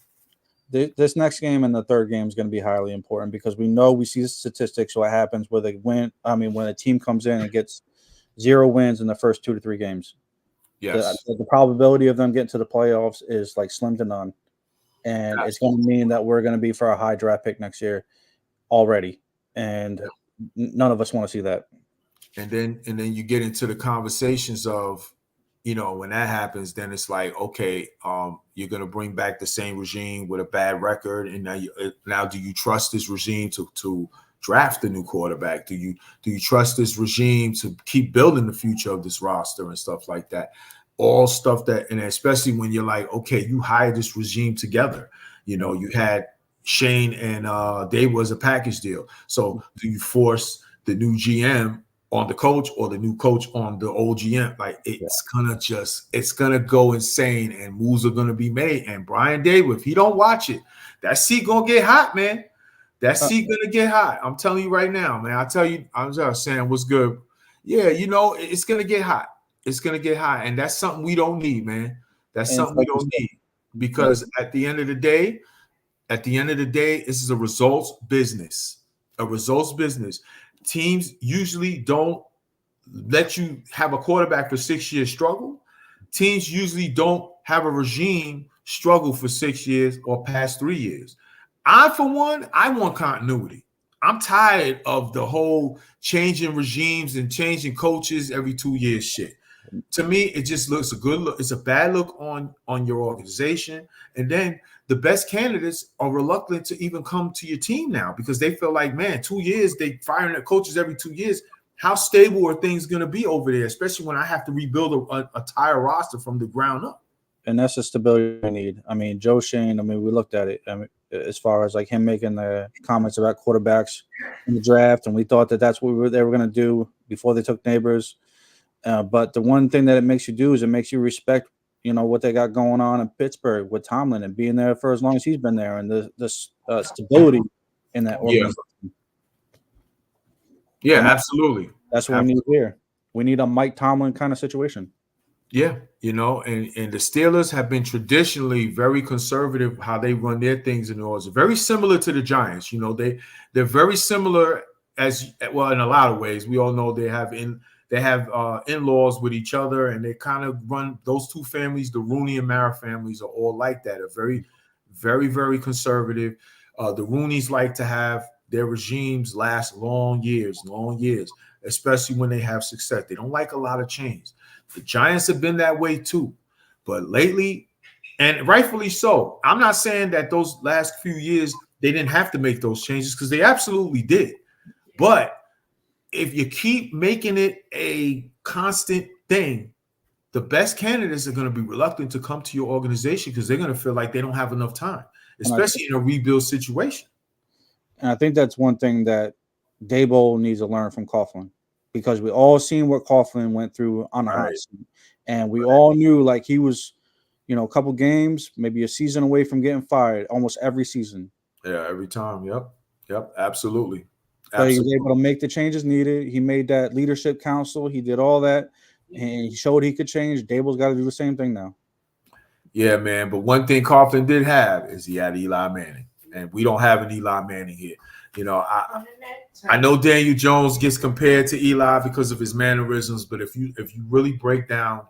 Speaker 2: This next game and the third game is going to be highly important because we see the statistics, what happens where they win. I mean, when a team comes in and gets 0 wins in the first 2 to 3 games.
Speaker 1: Yes.
Speaker 2: The probability of them getting to the playoffs is like slim to none. and it's going to
Speaker 1: Absolutely.
Speaker 2: mean that we're going to be for a high draft pick next year already, and none of us want to see that.
Speaker 1: And then you get into the conversations of, when that happens, then it's like, okay, you're gonna bring back the same regime with a bad record, and now do you trust this regime to draft a new quarterback? Do you trust this regime to keep building the future of this roster and stuff like that? All stuff that, and especially when you're like, okay, you hired this regime together. You had Shane and Dave was a package deal. So do you force the new GM on the coach or the new coach on the old GM? Like it's gonna go insane, and moves are gonna be made. And Brian Dable, if he don't watch it, that seat gonna get hot, man. That seat gonna get hot. I'm telling you right now, man. I tell you, I'm just saying what's good. Yeah, it's gonna get hot. It's gonna get hot, and that's something we don't need, man. That's
Speaker 2: And
Speaker 1: something we
Speaker 2: like you
Speaker 1: don't
Speaker 2: said,
Speaker 1: need, because at the end of the day, this is a results business. A results business. Teams usually don't let you have a quarterback for 6 years struggle. Teams usually don't have a regime struggle for 6 years or past 3 years. For one, I want continuity. I'm tired of the whole changing regimes and changing coaches every 2 years shit. To me, it just looks a good look. It's a bad look on your organization. And then the best candidates are reluctant to even come to your team now, because they feel like, man, 2 years, they firing their coaches every 2 years. How stable are things going to be over there, especially when I have to rebuild a entire roster from the ground up?
Speaker 2: and that's the stability we need. I mean, Joe Shane. I mean, we looked at it. I mean, as far as like him making the comments about quarterbacks in the draft, and we thought that that's what they were going to do before they took Neighbors. But the one thing that it makes you do is it makes you respect, what they got going on in Pittsburgh with Tomlin and being there for as long as he's been there, and the stability in that
Speaker 1: Yeah,
Speaker 2: organization.
Speaker 1: yeah,
Speaker 2: And
Speaker 1: absolutely.
Speaker 2: that's what we need here. We need a Mike Tomlin kind of situation.
Speaker 1: Yeah, and the Steelers have been traditionally very conservative how they run their things in order. Very similar to the Giants. They're very similar, as well, in a lot of ways. We all know they have in-laws with each other, and they kind of run those two families. The Rooney and Mara families are all like that. Are very, very, very conservative. The Rooneys like to have their regimes last long years, especially when they have success. They don't like a lot of change. The Giants have been that way too, but lately, and rightfully so. I'm not saying that those last few years they didn't have to make those changes, because they absolutely did. But if you keep making it a constant thing, the best candidates are going to be reluctant to come to your organization, because they're going to feel like they don't have enough time,
Speaker 2: And
Speaker 1: especially in a rebuild situation.
Speaker 2: I think that's one thing that Daboll needs to learn from Coughlin, because we all seen what Coughlin went through on the hot
Speaker 1: Right.
Speaker 2: seat, and we all knew like he was, a couple games, maybe a season away from getting fired almost every season.
Speaker 1: Yeah, every time. Yep, absolutely.
Speaker 2: But he was
Speaker 1: Absolutely.
Speaker 2: able to make the changes needed. He made that leadership council. He did all that, and he showed he could change. Daboll's got to do the same thing now.
Speaker 1: Yeah, man. But one thing Coughlin did have is he had Eli Manning, and we don't have an Eli Manning here. I know Daniel Jones gets compared to Eli because of his mannerisms, but if you really break down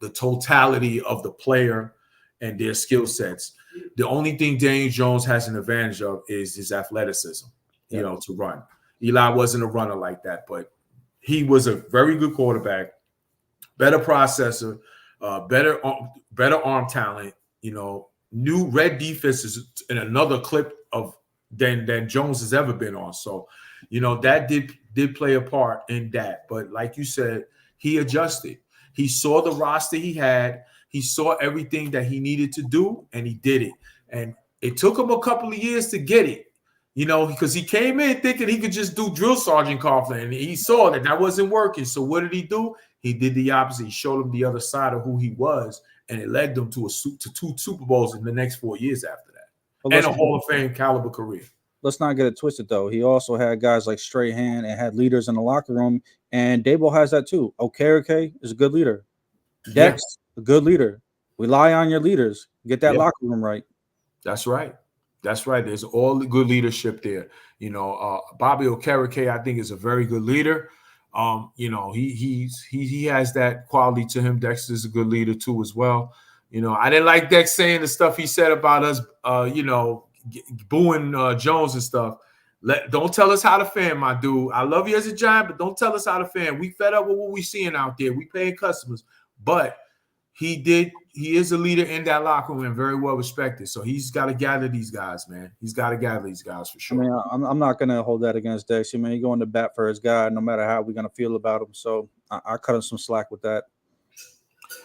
Speaker 1: the totality of the player and their skill sets, the only thing Daniel Jones has an advantage of is his athleticism, to run. Eli wasn't a runner like that, but he was a very good quarterback, better processor, better arm talent. New red defenses in another clip of than Jones has ever been on. So, that did play a part in that. But like you said, he adjusted. He saw the roster he had. He saw everything that he needed to do, and he did it. And it took him a couple of years to get it. Because he came in thinking he could just do drill sergeant Coughlin, and he saw that wasn't working. So what did he do? He did the opposite. He showed him the other side of who he was, and it led them to two Super Bowls in the next 4 years after that,
Speaker 2: But
Speaker 1: and a Hall of Fame caliber career.
Speaker 2: let's not get it twisted though. He also had guys like Strahan and had leaders in the locker room, and Daboll has that too. Okereke is a good leader. Dex, a good leader. Rely on your leaders. Get that locker room right.
Speaker 1: That's right. That's right. There's all the good leadership there. Bobby Okereke, I think, is a very good leader. He has that quality to him. Dexter's a good leader too, as well. I didn't like Dex saying the stuff he said about us, booing Jones and stuff. Don't tell us how to fan, my dude. I love you as a Giant, but don't tell us how to fan. We fed up with what we seeing out there. We paying customers, but he is a leader in that locker room and very well respected. So he's got to gather these guys, man. He's got to gather these guys for sure.
Speaker 2: I mean, I'm not gonna hold that against Dex. I mean, he's going to bat for his guy, no matter how we're gonna feel about him. So I cut him some slack with that.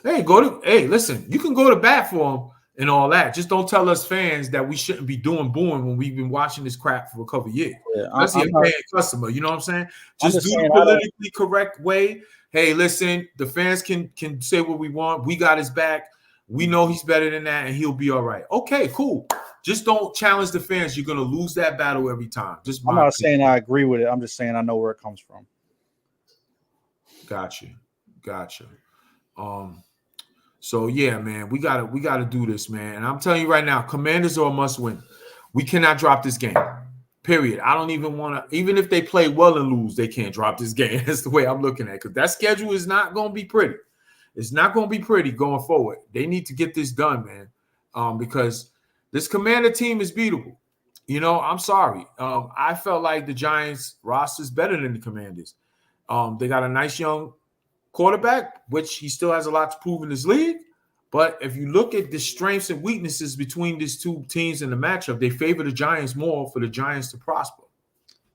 Speaker 1: Hey, listen, you can go to bat for him and all that. Just don't tell us fans that we shouldn't be doing booing when we've been watching this crap for a couple of years.
Speaker 2: Yeah,
Speaker 1: Especially a paying customer. You know what I'm saying? Just do the politically correct way. Hey, listen, the fans can say what we want. We got his back. We know he's better than that, and he'll be all right. Okay, cool. Just don't challenge the fans. You're going to lose that battle every time.
Speaker 2: I'm not saying I agree with it. I'm just saying I know where it comes from.
Speaker 1: Gotcha. So yeah, man, we gotta do this, man. And I'm telling you right now, Commanders are a must win. We cannot drop this game. Period. I don't even want to, even if they play well and lose, they can't drop this game. That's the way I'm looking at it. Because that schedule is not going to be pretty. It's not going to be pretty going forward. They need to get this done, man. Because this Commander team is beatable. I'm sorry. I felt like the Giants roster is better than the Commanders. They got a nice young quarterback, which he still has a lot to prove in this league. But if you look at the strengths and weaknesses between these two teams in the matchup, they favor the Giants more for the Giants to prosper.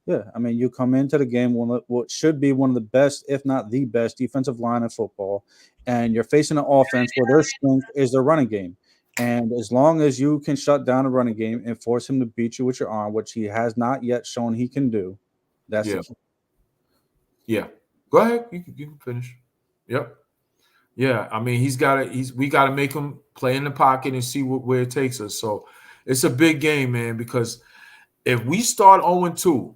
Speaker 2: Yeah, I mean, you come into the game with what should be one of the best, if not the best, defensive line in football, and you're facing an offense where their strength is their running game. And as long as you can shut down a running game and force him to beat you with your arm, which he has not yet shown he can do, that's it.
Speaker 1: Yeah. Go ahead. You can finish. Yep. Yeah, I mean, we got to make him play in the pocket and see where it takes us. So it's a big game, man, because if we start 0-2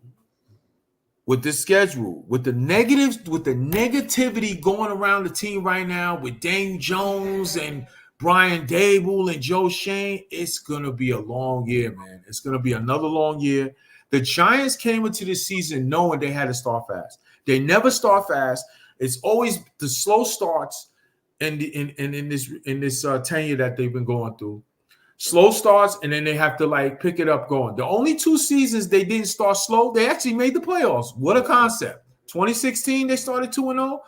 Speaker 1: with this schedule, with the negativity going around the team right now with Daniel Jones and Brian Dable and Joe Shane, it's going to be a long year, man. It's going to be another long year. The Giants came into this season knowing they had to start fast. They never start fast. It's always the slow starts. In this tenure that they've been going through, slow starts, and then they have to pick it up going. The only 2 seasons they didn't start slow, they actually made the playoffs. What a concept! 2016 they started 2-0,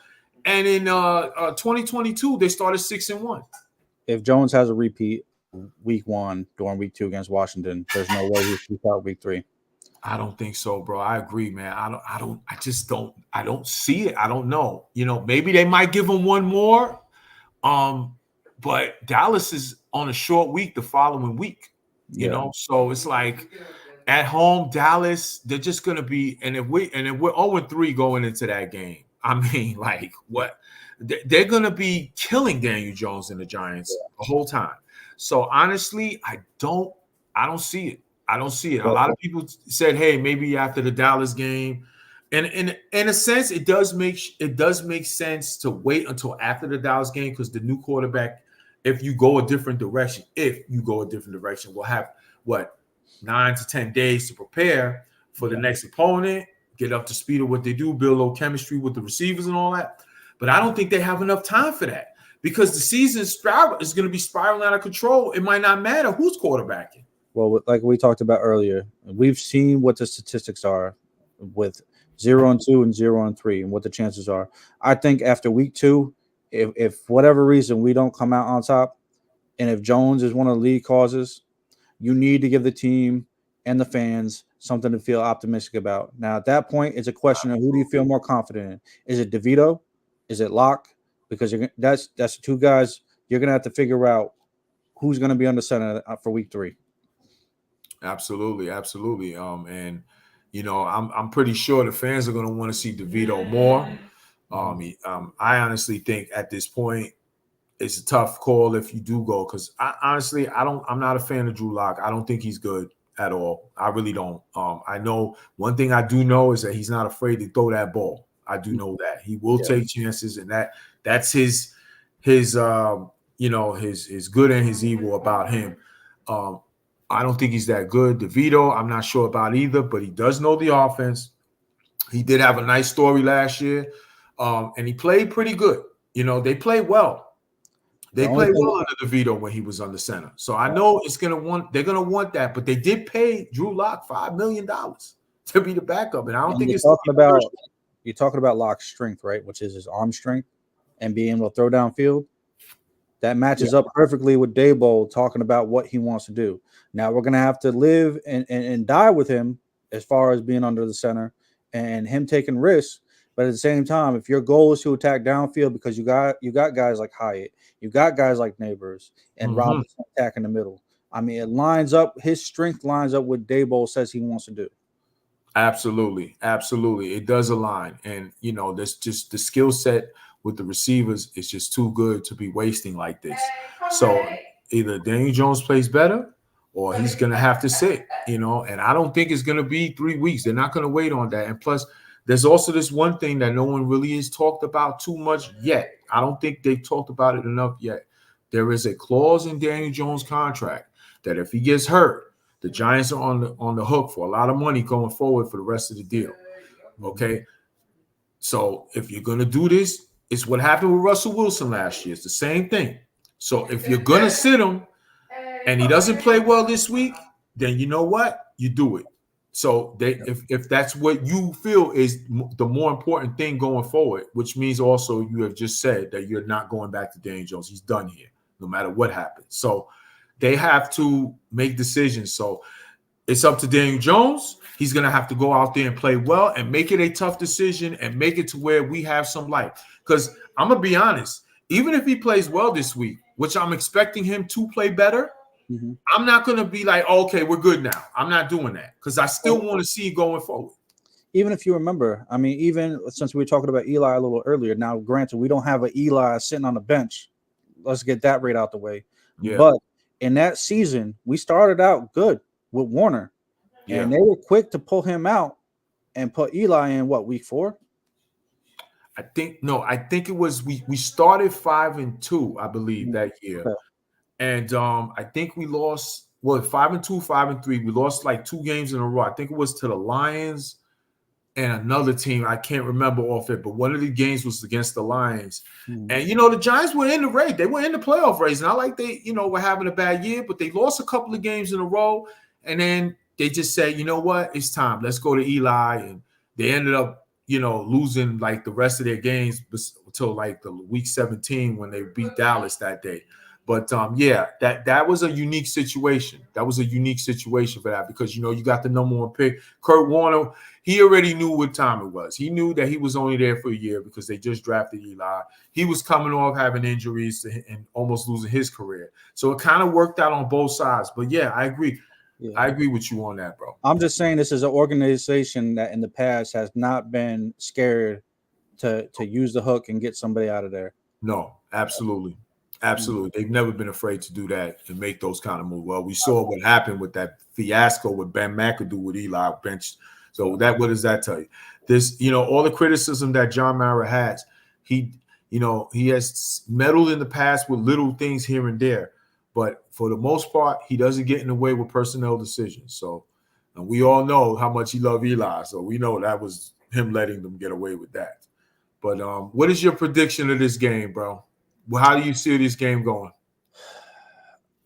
Speaker 1: and in 2022 they started 6-1.
Speaker 2: If Jones has a repeat week 1 during week 2 against Washington, there's no way he's out week 3.
Speaker 1: I don't think so, bro. I agree, man. I don't see it. I don't know. Maybe they might give him one more. But Dallas is on a short week the following week, so it's like at home, Dallas, they're just gonna be, and if we're 0-3 going into that game, I mean, what? They're gonna be killing Daniel Jones and the Giants the whole time. So honestly, I don't see it. I don't see it. A lot of people said, hey, maybe after the Dallas game. And in a sense, it does make sense to wait until after the Dallas game because the new quarterback, if you go a different direction, will have 9 to 10 days to prepare for the next opponent, get up to speed of what they do, build a little chemistry with the receivers and all that. But I don't think they have enough time for that because the season is going to be spiraling out of control. It might not matter who's quarterbacking.
Speaker 2: Well, like we talked about earlier, we've seen what the statistics are with 0-2 and 0-3 and what the chances are. I think after week 2, if for whatever reason we don't come out on top, and if Jones is one of the lead causes, you need to give the team and the fans something to feel optimistic about. Now, at that point, it's a question of who do you feel more confident in? Is it DeVito? Is it Locke? Because that's the 2 guys you're going to have to figure out who's going to be on the center for week 3.
Speaker 1: Absolutely. And I'm pretty sure the fans are going to want to see DeVito more. I honestly think at this point it's a tough call if you do go because I'm not a fan of Drew Lock. I don't think he's good at all. I really don't. I know one thing I do know is that he's not afraid to throw that ball. I do know that he will take chances, and that's his good and his evil about him. I don't think he's that good. DeVito, I'm not sure about either, but he does know the offense. He did have a nice story last year, and he played pretty good. They played well. They played well under DeVito when he was under center. So I know they're gonna want that, but they did pay Drew Lock $5 million to be the backup. And I don't think
Speaker 2: you're talking about Lock's strength, right? Which is his arm strength and being able to throw downfield. That matches up perfectly with Daboll talking about what he wants to do. Now we're gonna have to live and die with him as far as being under the center and him taking risks. But at the same time, if your goal is to attack downfield because you got guys like Hyatt, you got guys like Neighbors and Robinson attacking the middle. I mean, it lines up. His strength lines up what Daboll says he wants to do.
Speaker 1: Absolutely, absolutely, it does align. And there's just the skill set with the receivers is just too good to be wasting like this. So either Daniel Jones plays better, or he's gonna have to sit. And I don't think it's gonna be 3 weeks. They're not gonna wait on that. And plus, there's also this one thing that no one really has talked about too much yet. I don't think they've talked about it enough yet. There is a clause in Daniel Jones' contract that if he gets hurt, the Giants are on the hook for a lot of money going forward for the rest of the deal. Okay? So if you're going to do this, it's what happened with Russell Wilson last year. It's the same thing. So if you're going to sit him and he doesn't play well this week, then you know what? You do it. So if that's what you feel is the more important thing going forward, which means also you have just said that you're not going back to Daniel Jones. He's done here, no matter what happens. So they have to make decisions. So it's up to Daniel Jones. He's going to have to go out there and play well and make it a tough decision and make it to where we have some life. Because I'm going to be honest, even if he plays well this week, which I'm expecting him to play better, I'm not going to be like, okay, we're good now. I'm not doing that because I still want to see going forward.
Speaker 2: Even if you remember, I mean, even since we were talking about Eli a little earlier, now granted, we don't have an Eli sitting on the bench. Let's get that right out the way. Yeah. But in that season, we started out good with Warner. Yeah. And they were quick to pull him out and put Eli in week 4?
Speaker 1: I think it was we started 5-2, I believe, that year. Okay. And I think we lost 5-2, 5-3. We lost like 2 games in a row. I think it was to the Lions and another team. I can't remember off it, but one of the games was against the Lions. And the Giants were in the race. They were in the playoff race. Not like they, were having a bad year, but they lost a couple of games in a row. And then they just said, you know what? It's time. Let's go to Eli. And they ended up, losing like the rest of their games until like the week 17 when they beat Dallas that day. But that was a unique situation. That was a unique situation for that because you got the number 1 pick, Kurt Warner. He already knew what time it was. He knew that he was only there for a year because they just drafted Eli. He was coming off having injuries and almost losing his career. So it kind of worked out on both sides. But yeah, I agree. Yeah. I agree with you on that, bro.
Speaker 2: I'm just saying this is an organization that in the past has not been scared to use the hook and get somebody out of there.
Speaker 1: No, absolutely. Absolutely. They've never been afraid to do that and make those kind of moves. Well, we saw what happened with that fiasco with Ben McAdoo with Eli bench. So what does that tell you? This, all the criticism that John Mara has, he has meddled in the past with little things here and there. But for the most part, he doesn't get in the way with personnel decisions. So, and we all know how much he loved Eli. So we know that was him letting them get away with that. But what is your prediction of this game, bro? Well, how do you see this game going?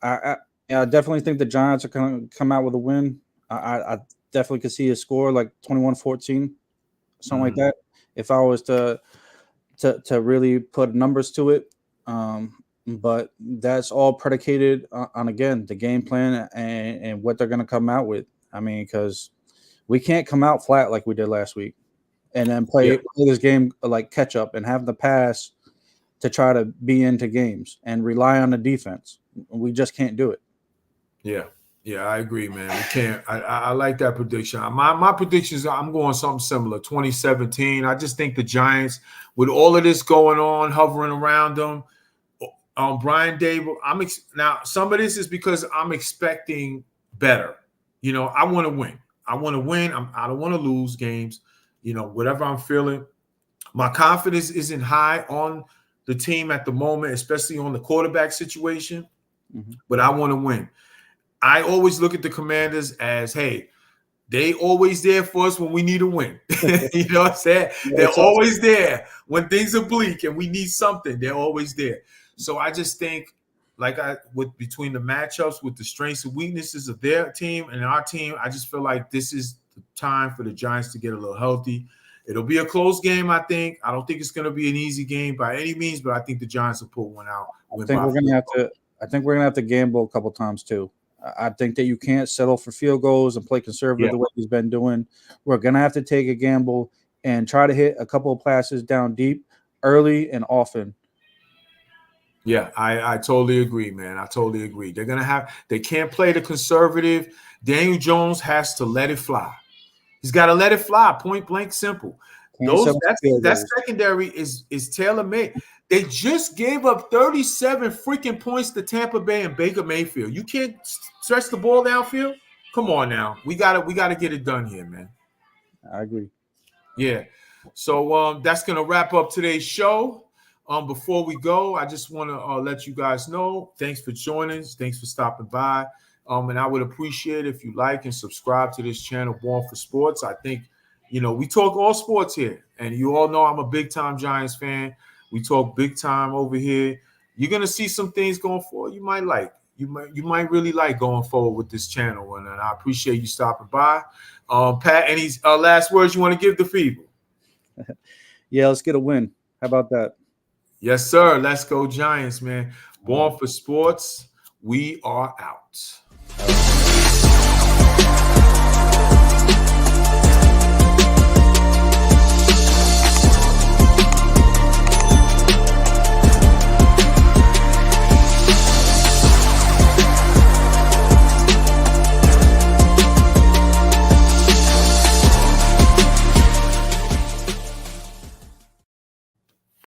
Speaker 2: I definitely think the Giants are going to come out with a win. I definitely could see a score like 21-14, something like that. If I was to really put numbers to it, but that's all predicated on again the game plan and what they're going to come out with. I mean, because we can't come out flat like we did last week, and then play this game like catch up and have the pass to try to be into games and rely on the defense. We just can't do it.
Speaker 1: Yeah, I agree, man. We can't. I like that prediction. My predictions, I'm going something similar, 2017. I just think the Giants, with all of this going on, hovering around them, Brian Daboll, now some of this is because I'm expecting better. I want to win. I don't want to lose games. Whatever I'm feeling. My confidence isn't high on the team at the moment, especially on the quarterback situation, but I want to win. I always look at the Commanders as, hey, they always there for us when we need a win. You know what I'm saying? They're always there when things are bleak and we need something. They're always there. So I just think, with between the matchups, with the strengths and weaknesses of their team and our team, I just feel like this is the time for the Giants to get a little healthy. It'll be a close game, I think. I don't think it's going to be an easy game by any means, but I think the Giants will pull one out.
Speaker 2: I think we're gonna have to gamble a couple times too. I think that you can't settle for field goals and play conservative the way he's been doing. We're gonna have to take a gamble and try to hit a couple of passes down deep, early and often.
Speaker 1: Yeah, I totally agree, man. I totally agree. They can't play the conservative. Daniel Jones has to let it fly. He's got to let it fly, point blank, simple. That secondary is tailor made. They just gave up 37 freaking points to Tampa Bay and Baker Mayfield. You can't stretch the ball downfield. Come on now, we gotta get it done here, man.
Speaker 2: I agree.
Speaker 1: Yeah. So that's gonna wrap up today's show. Before we go, I just want to let you guys know. Thanks for joining us. Thanks for stopping by. And I would appreciate if you like and subscribe to this channel, Born for Sports. I think, we talk all sports here. And you all know I'm a big-time Giants fan. We talk big time over here. You're going to see some things going forward you might like. You might really like going forward with this channel. And I appreciate you stopping by. Pat, any last words you want to give the people?
Speaker 2: Yeah, let's get a win. How about that?
Speaker 1: Yes, sir. Let's go Giants, man. Born for Sports. We are out.